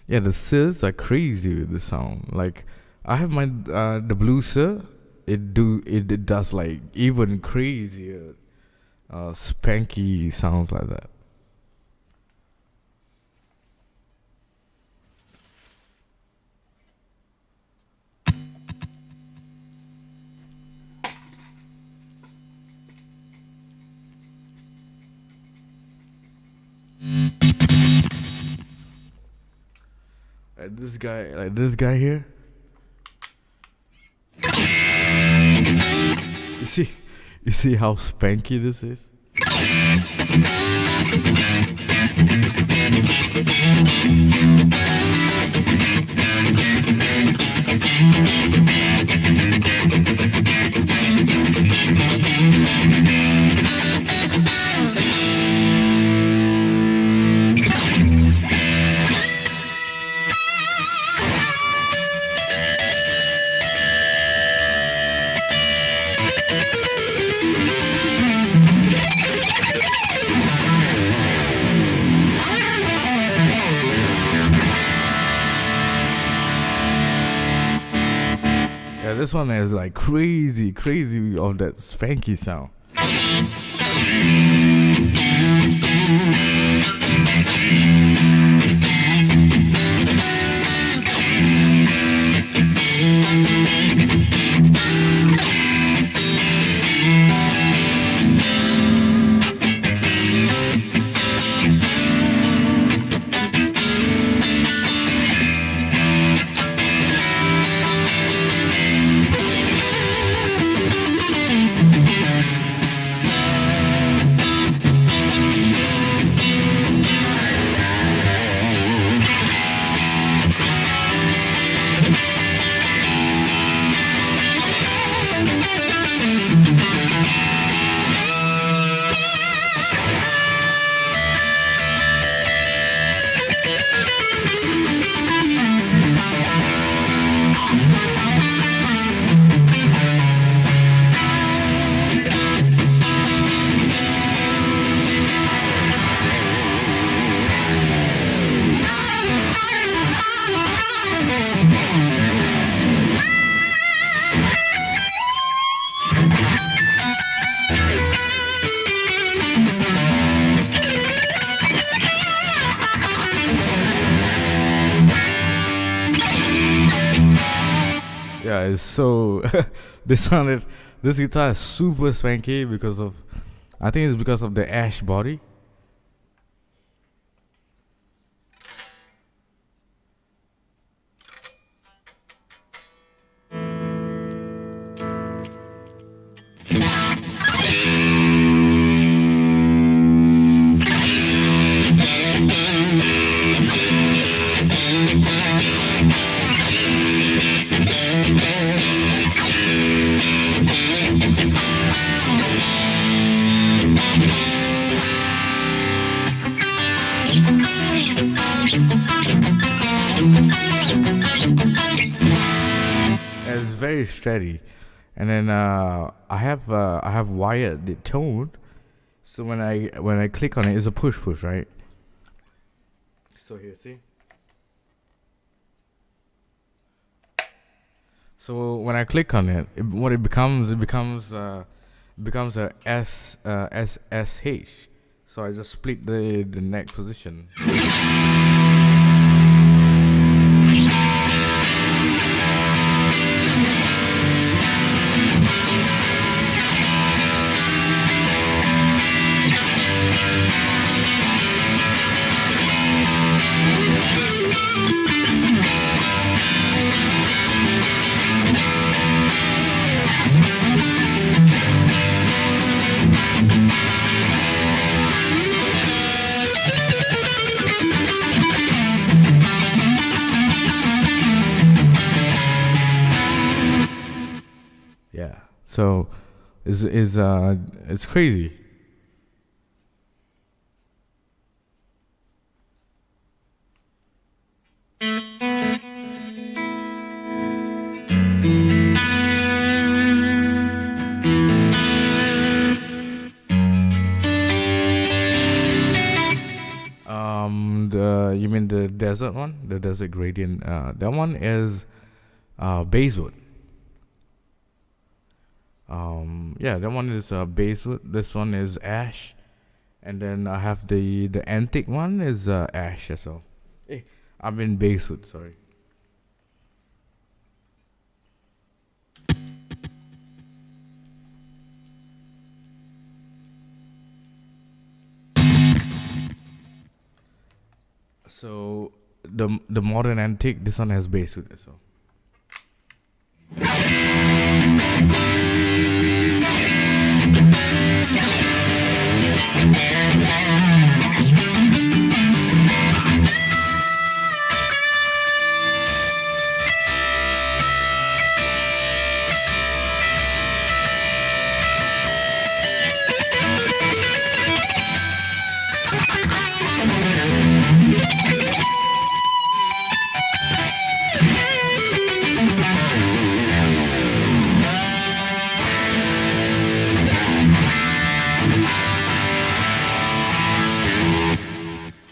Speaker 2: Yeah, the Sirs are crazy with the sound. Like I have my the Blue Sir. It does like even crazier, spanky sounds like that. This guy here. You see how spanky this is? Yeah, this one is like crazy of that spanky sound. Yeah, it's so this one is this guitar is super swanky because of I think it's because of the ash body. It's very steady, and then I have wired the tone, so when I click on it, it's a push right. So here, see. So when I click on it, what it becomes a SSH. So I just split the neck position. Yeah. So it's crazy. You mean the desert one, the desert gradient? That one is basswood. Yeah, that one is basswood. This one is ash, and then I have the antique one is ash as well. I mean basswood. Sorry. So the modern antique, this one has basswood as well.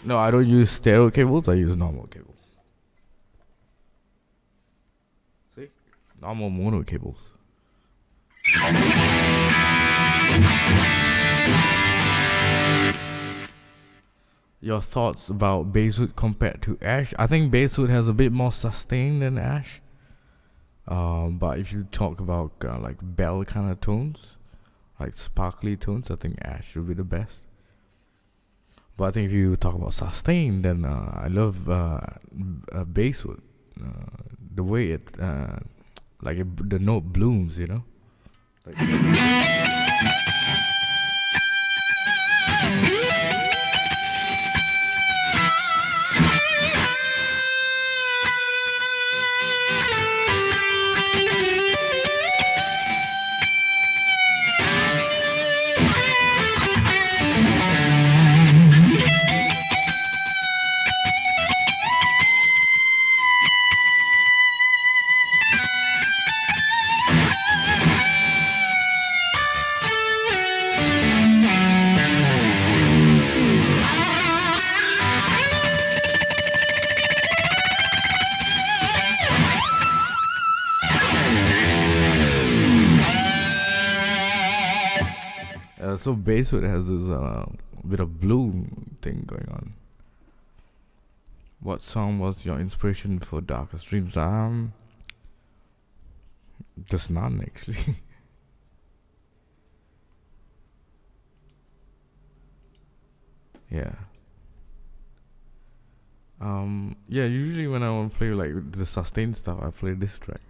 Speaker 2: No, I don't use stereo cables. I use normal cables. See? Normal mono cables. your thoughts about basswood compared to ash. I think basswood has a bit more sustain than ash. But if you talk about like bell kind of tones, like sparkly tones, I think ash would be the best. But I think if you talk about sustain, then I love basswood. The way it, like the note blooms, you know. Like, so basswood has this bit of bloom thing going on. What song was your inspiration for Darkest Dreams? Just none actually. Yeah. Yeah. Usually when I want to play like the sustain stuff, I play this track.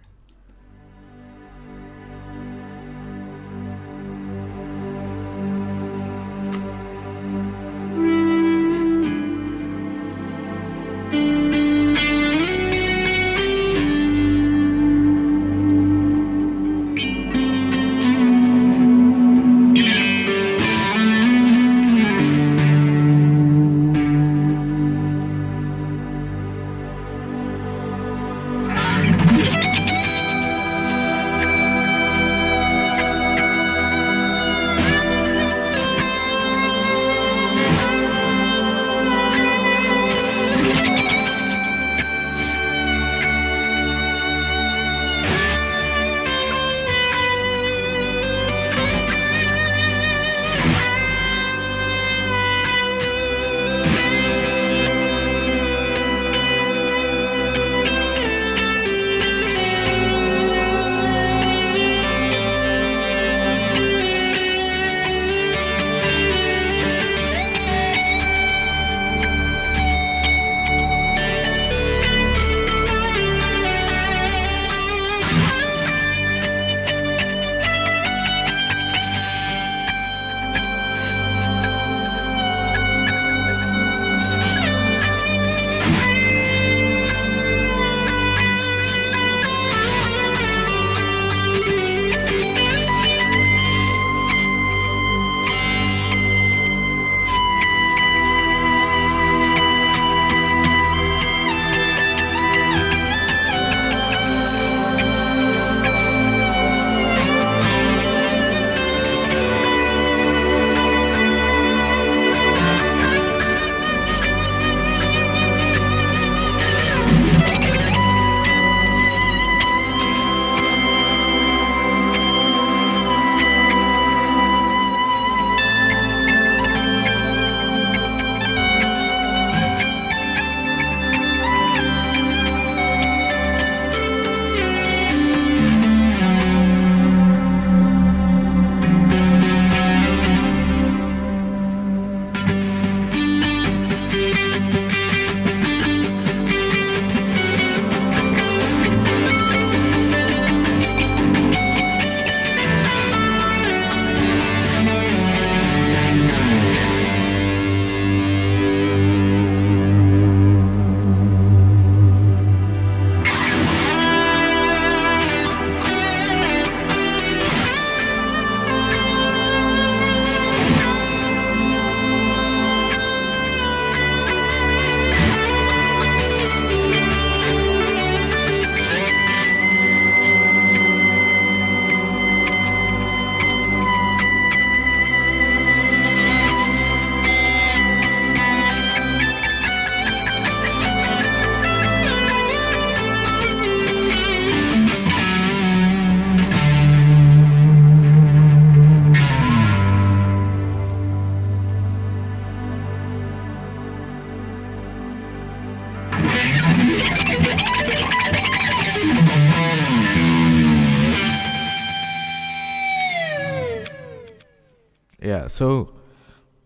Speaker 2: Yeah. So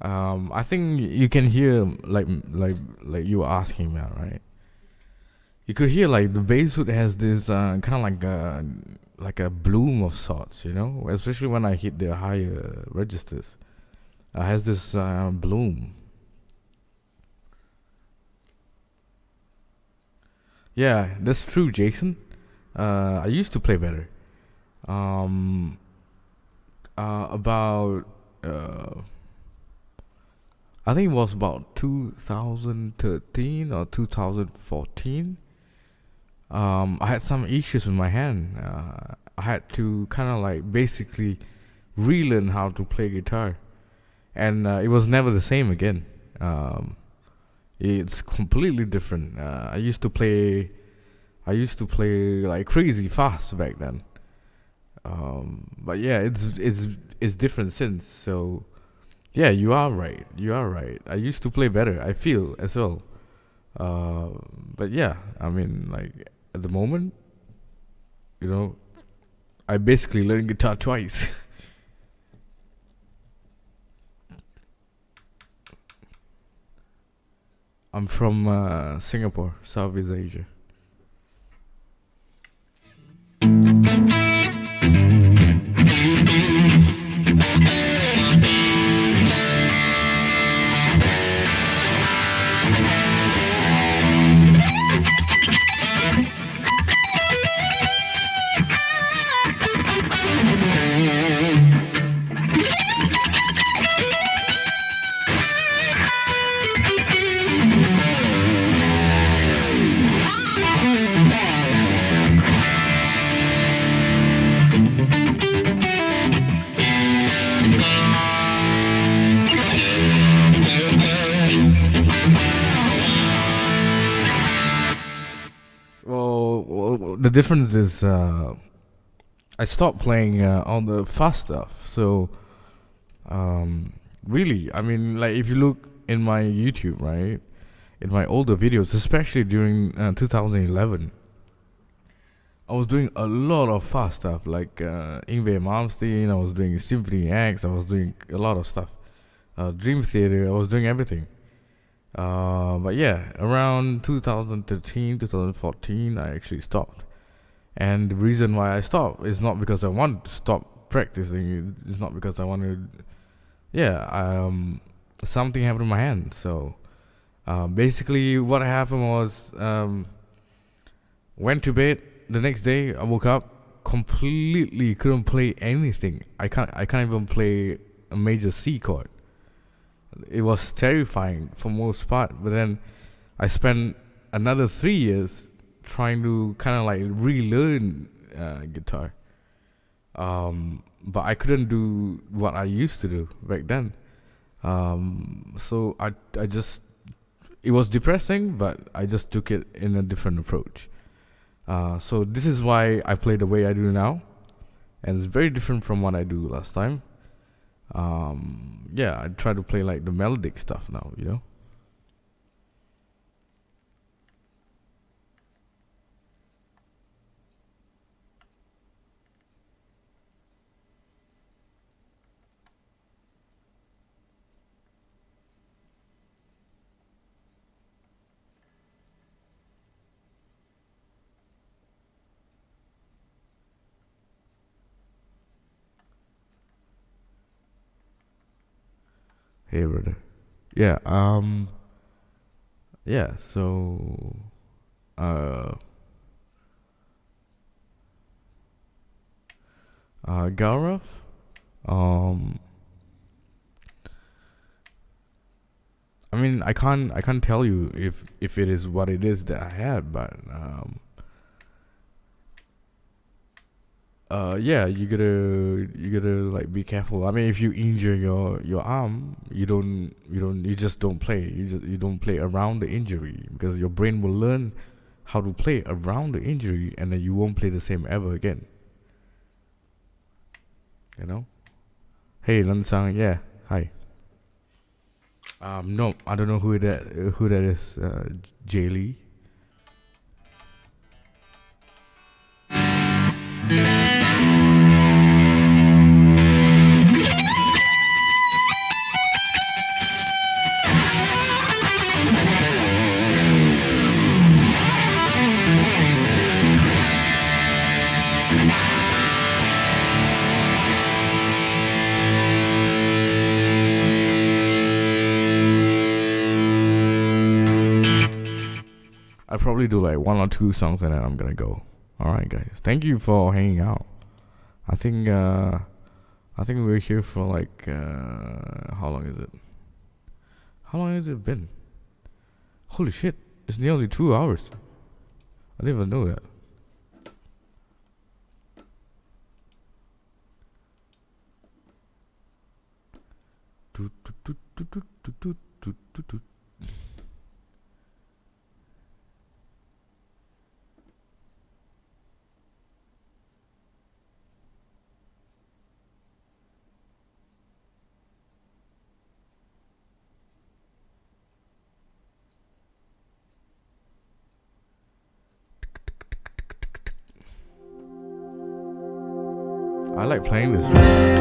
Speaker 2: I think you can hear like you were asking about, right? You could hear like the basswood has this kind of like a bloom of sorts, you know, especially when I hit the higher registers. Has this bloom. Yeah, that's true, Jason. I used to play better. Um, about I think it was about 2013 or 2014. I had some issues with my hand. I had to kind of like basically relearn how to play guitar, and it was never the same again. It's completely different. I used to play like crazy fast back then. But yeah, it's different since. So yeah, you are right. You are right. I used to play better. I feel as well. Uh, but yeah, I mean, like at the moment, you know, I basically learned guitar twice. I'm from Singapore, Southeast Asia. Well, the difference is I stopped playing all the fast stuff. So really, I mean, like if you look in my YouTube, right, in my older videos, especially during 2011, I was doing a lot of fast stuff like Ingve Malmsteen. I was doing Symphony X. I was doing a lot of stuff. Dream Theater. I was doing everything. But yeah, around 2013, 2014, I actually stopped. And the reason why I stopped is not because I wanted to stop practicing. It's not because I wanted. Yeah, something happened to my hand. So basically, what happened was went to bed. The next day, I woke up completely couldn't play anything. I can't even play a major C chord. It was terrifying for most part. But then I spent another 3 years trying to kind of like relearn guitar. But I couldn't do what I used to do back then. So I just, it was depressing, but I just took it in a different approach. So this is why I play the way I do now, and it's very different from what I do last time. Yeah, I try to play like the melodic stuff now, you know. Hey, brother. Yeah. Yeah. So. Uh. Gaurav. Um. I mean, I can't tell you if it is what it is that I had, but yeah, you gotta like be careful. I mean, if you injure your arm, you just don't play. You don't play around the injury, because your brain will learn how to play around the injury, and then you won't play the same ever again. You know. Hey, Lansang. Yeah. Hi. No, I don't know who that is. Jay Lee. I probably do like 1 or 2 songs and then I'm gonna go. All right, guys. Thank you for hanging out. I think we're here for like how long is it? How long has it been? Holy shit! It's nearly 2 hours. I didn't even know that. I like playing this track.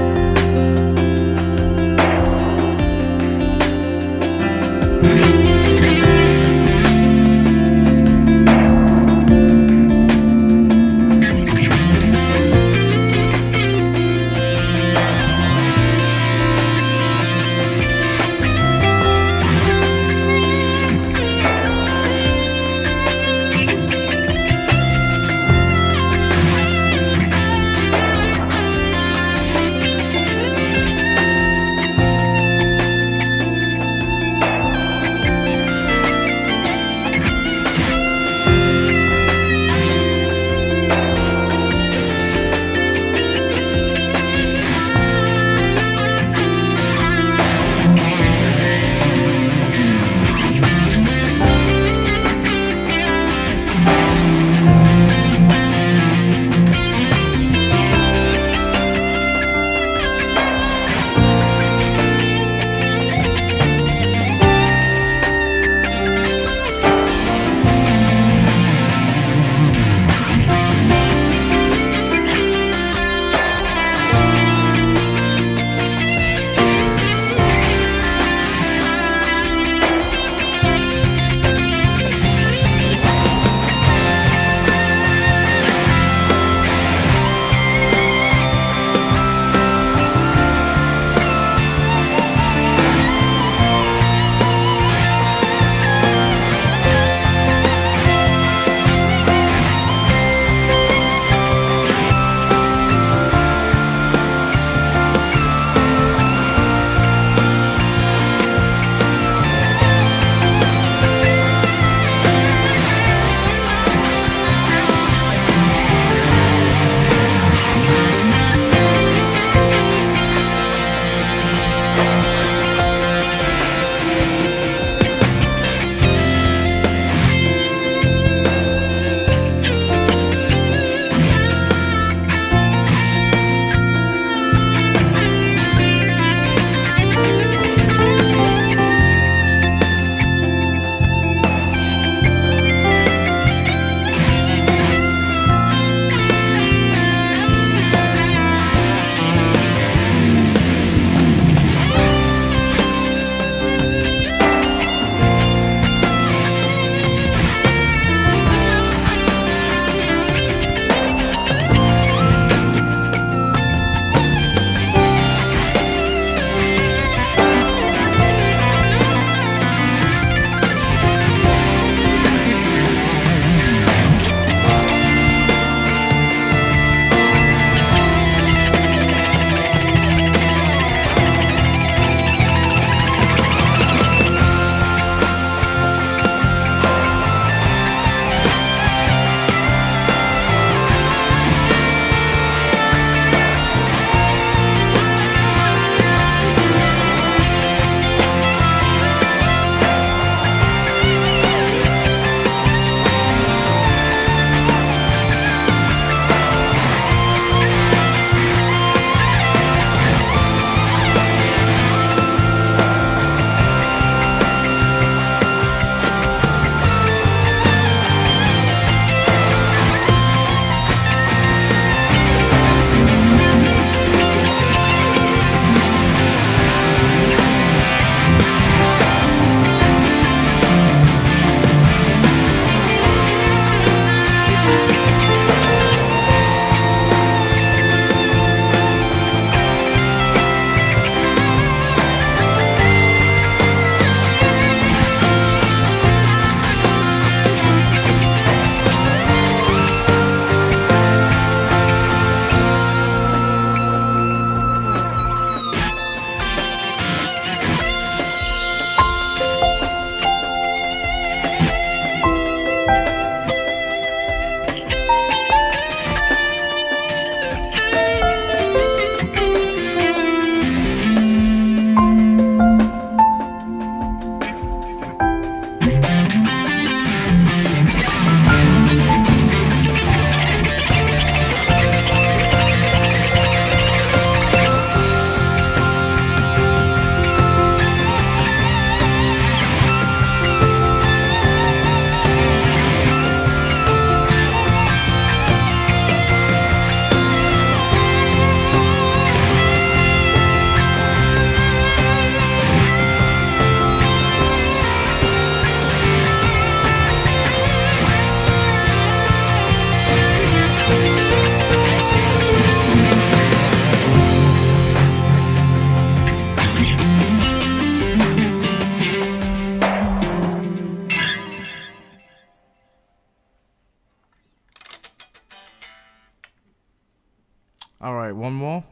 Speaker 2: All right, one more,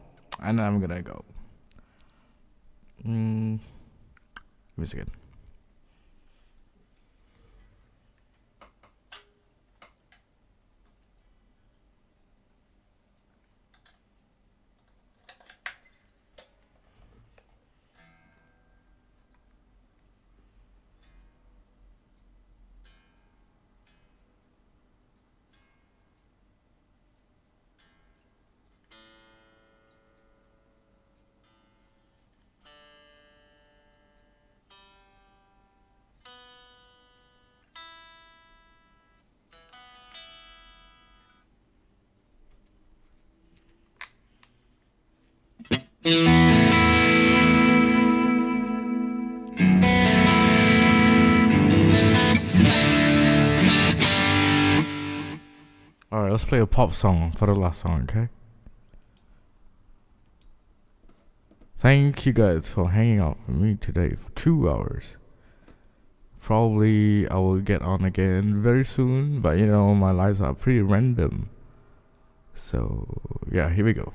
Speaker 2: and then I'm gonna go. Give me a second. Alright, let's play a pop song for the last song, okay? Thank you guys for hanging out with me today for 2 hours. Probably I will get on again very soon, but you know, my lives are pretty random. So, yeah, here we go.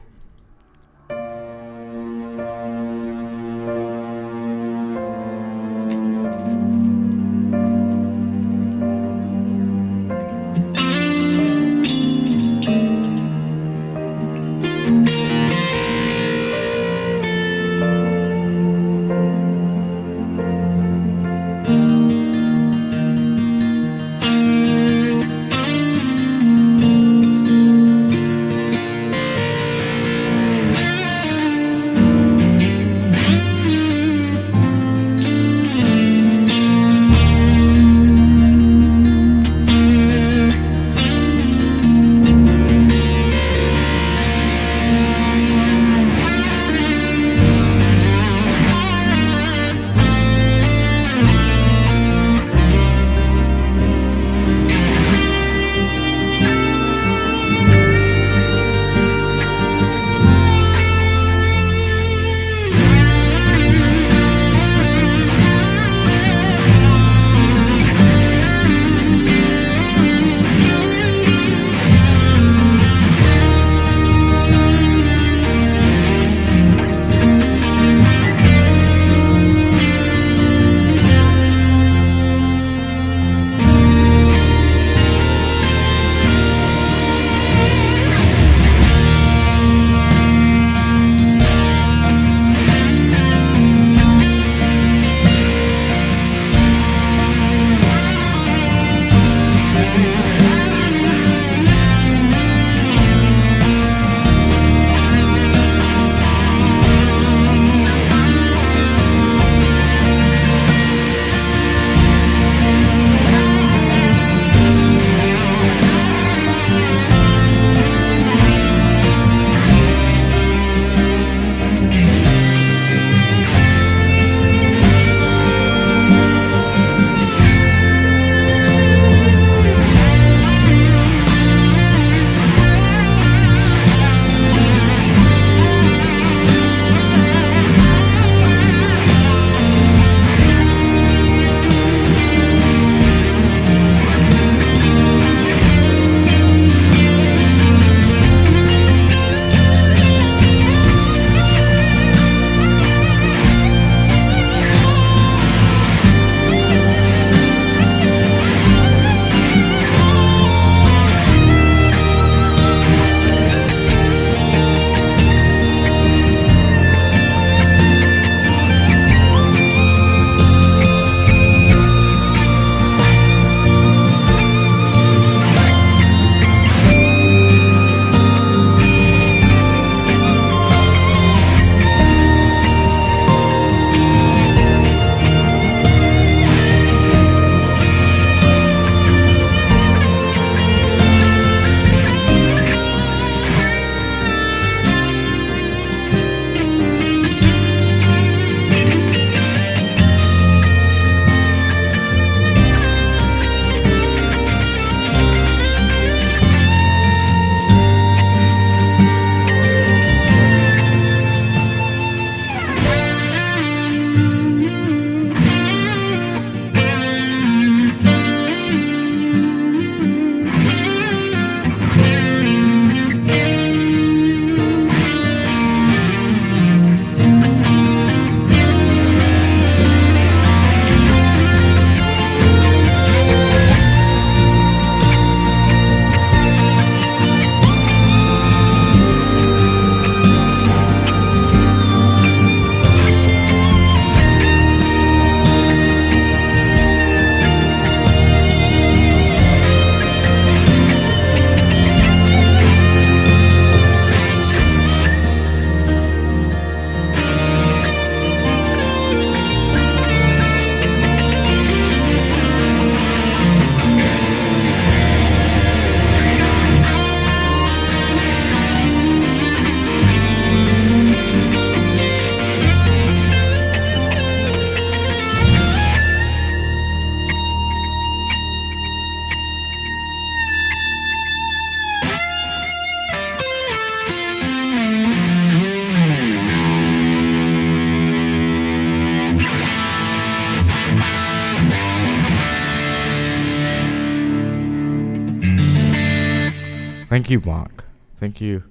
Speaker 2: Thank you, Mark. Thank you.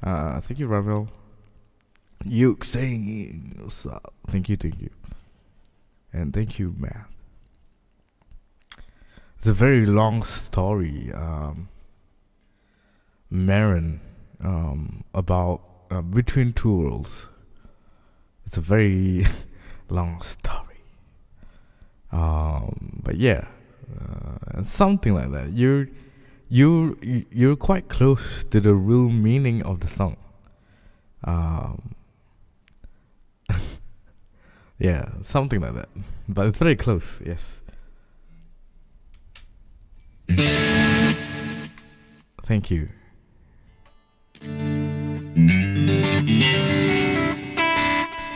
Speaker 2: Thank you, Ravel. You saying what's up? Thank you, and thank you, Matt. It's a very long story, Marin, about Between Two Worlds. It's a very long story. But yeah, something like that. You're quite close to the real meaning of the song. Yeah, something like that. But it's very close. Yes. Thank you.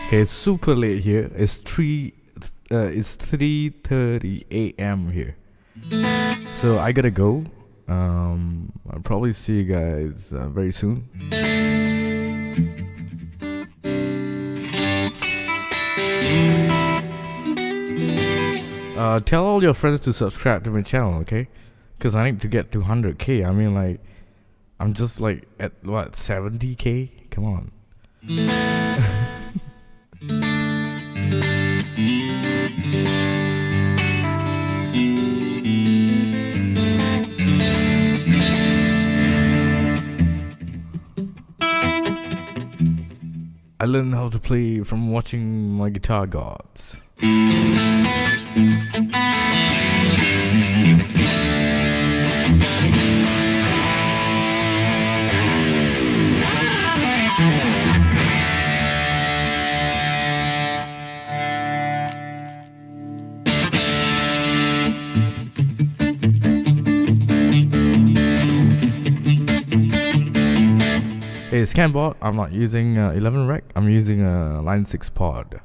Speaker 2: Okay, it's super late here. It's 3:30 a.m. here. So I gotta go. I'll probably see you guys very soon. Tell all your friends to subscribe to my channel, okay? Because I need to get to 100k. I mean, like, I'm just like at what, 70k? Come on. I learned how to play from watching my guitar gods. Hey, Scanbot, I'm not using 11 rec, I'm using a line 6 pod.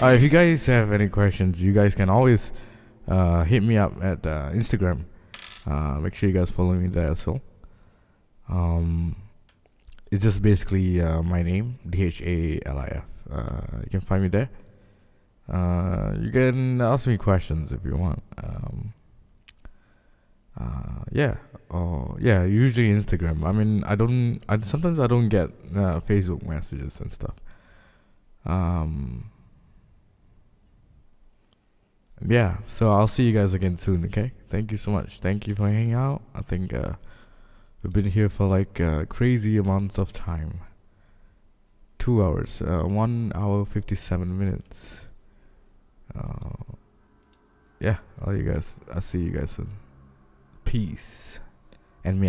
Speaker 2: If you guys have any questions, you guys can always hit me up at Instagram. Make sure you guys follow me there as well. It's just basically my name, DHALIF. You can find me there. You can ask me questions if you want. Yeah, usually Instagram. I mean, sometimes I don't get Facebook messages and stuff. Yeah, so I'll see you guys again soon, okay? Thank you so much. Thank you for hanging out. I think we've been here for like crazy amounts of time. 2 hours, 1 hour 57 minutes. Yeah, I'll see you guys soon. Peace and meow.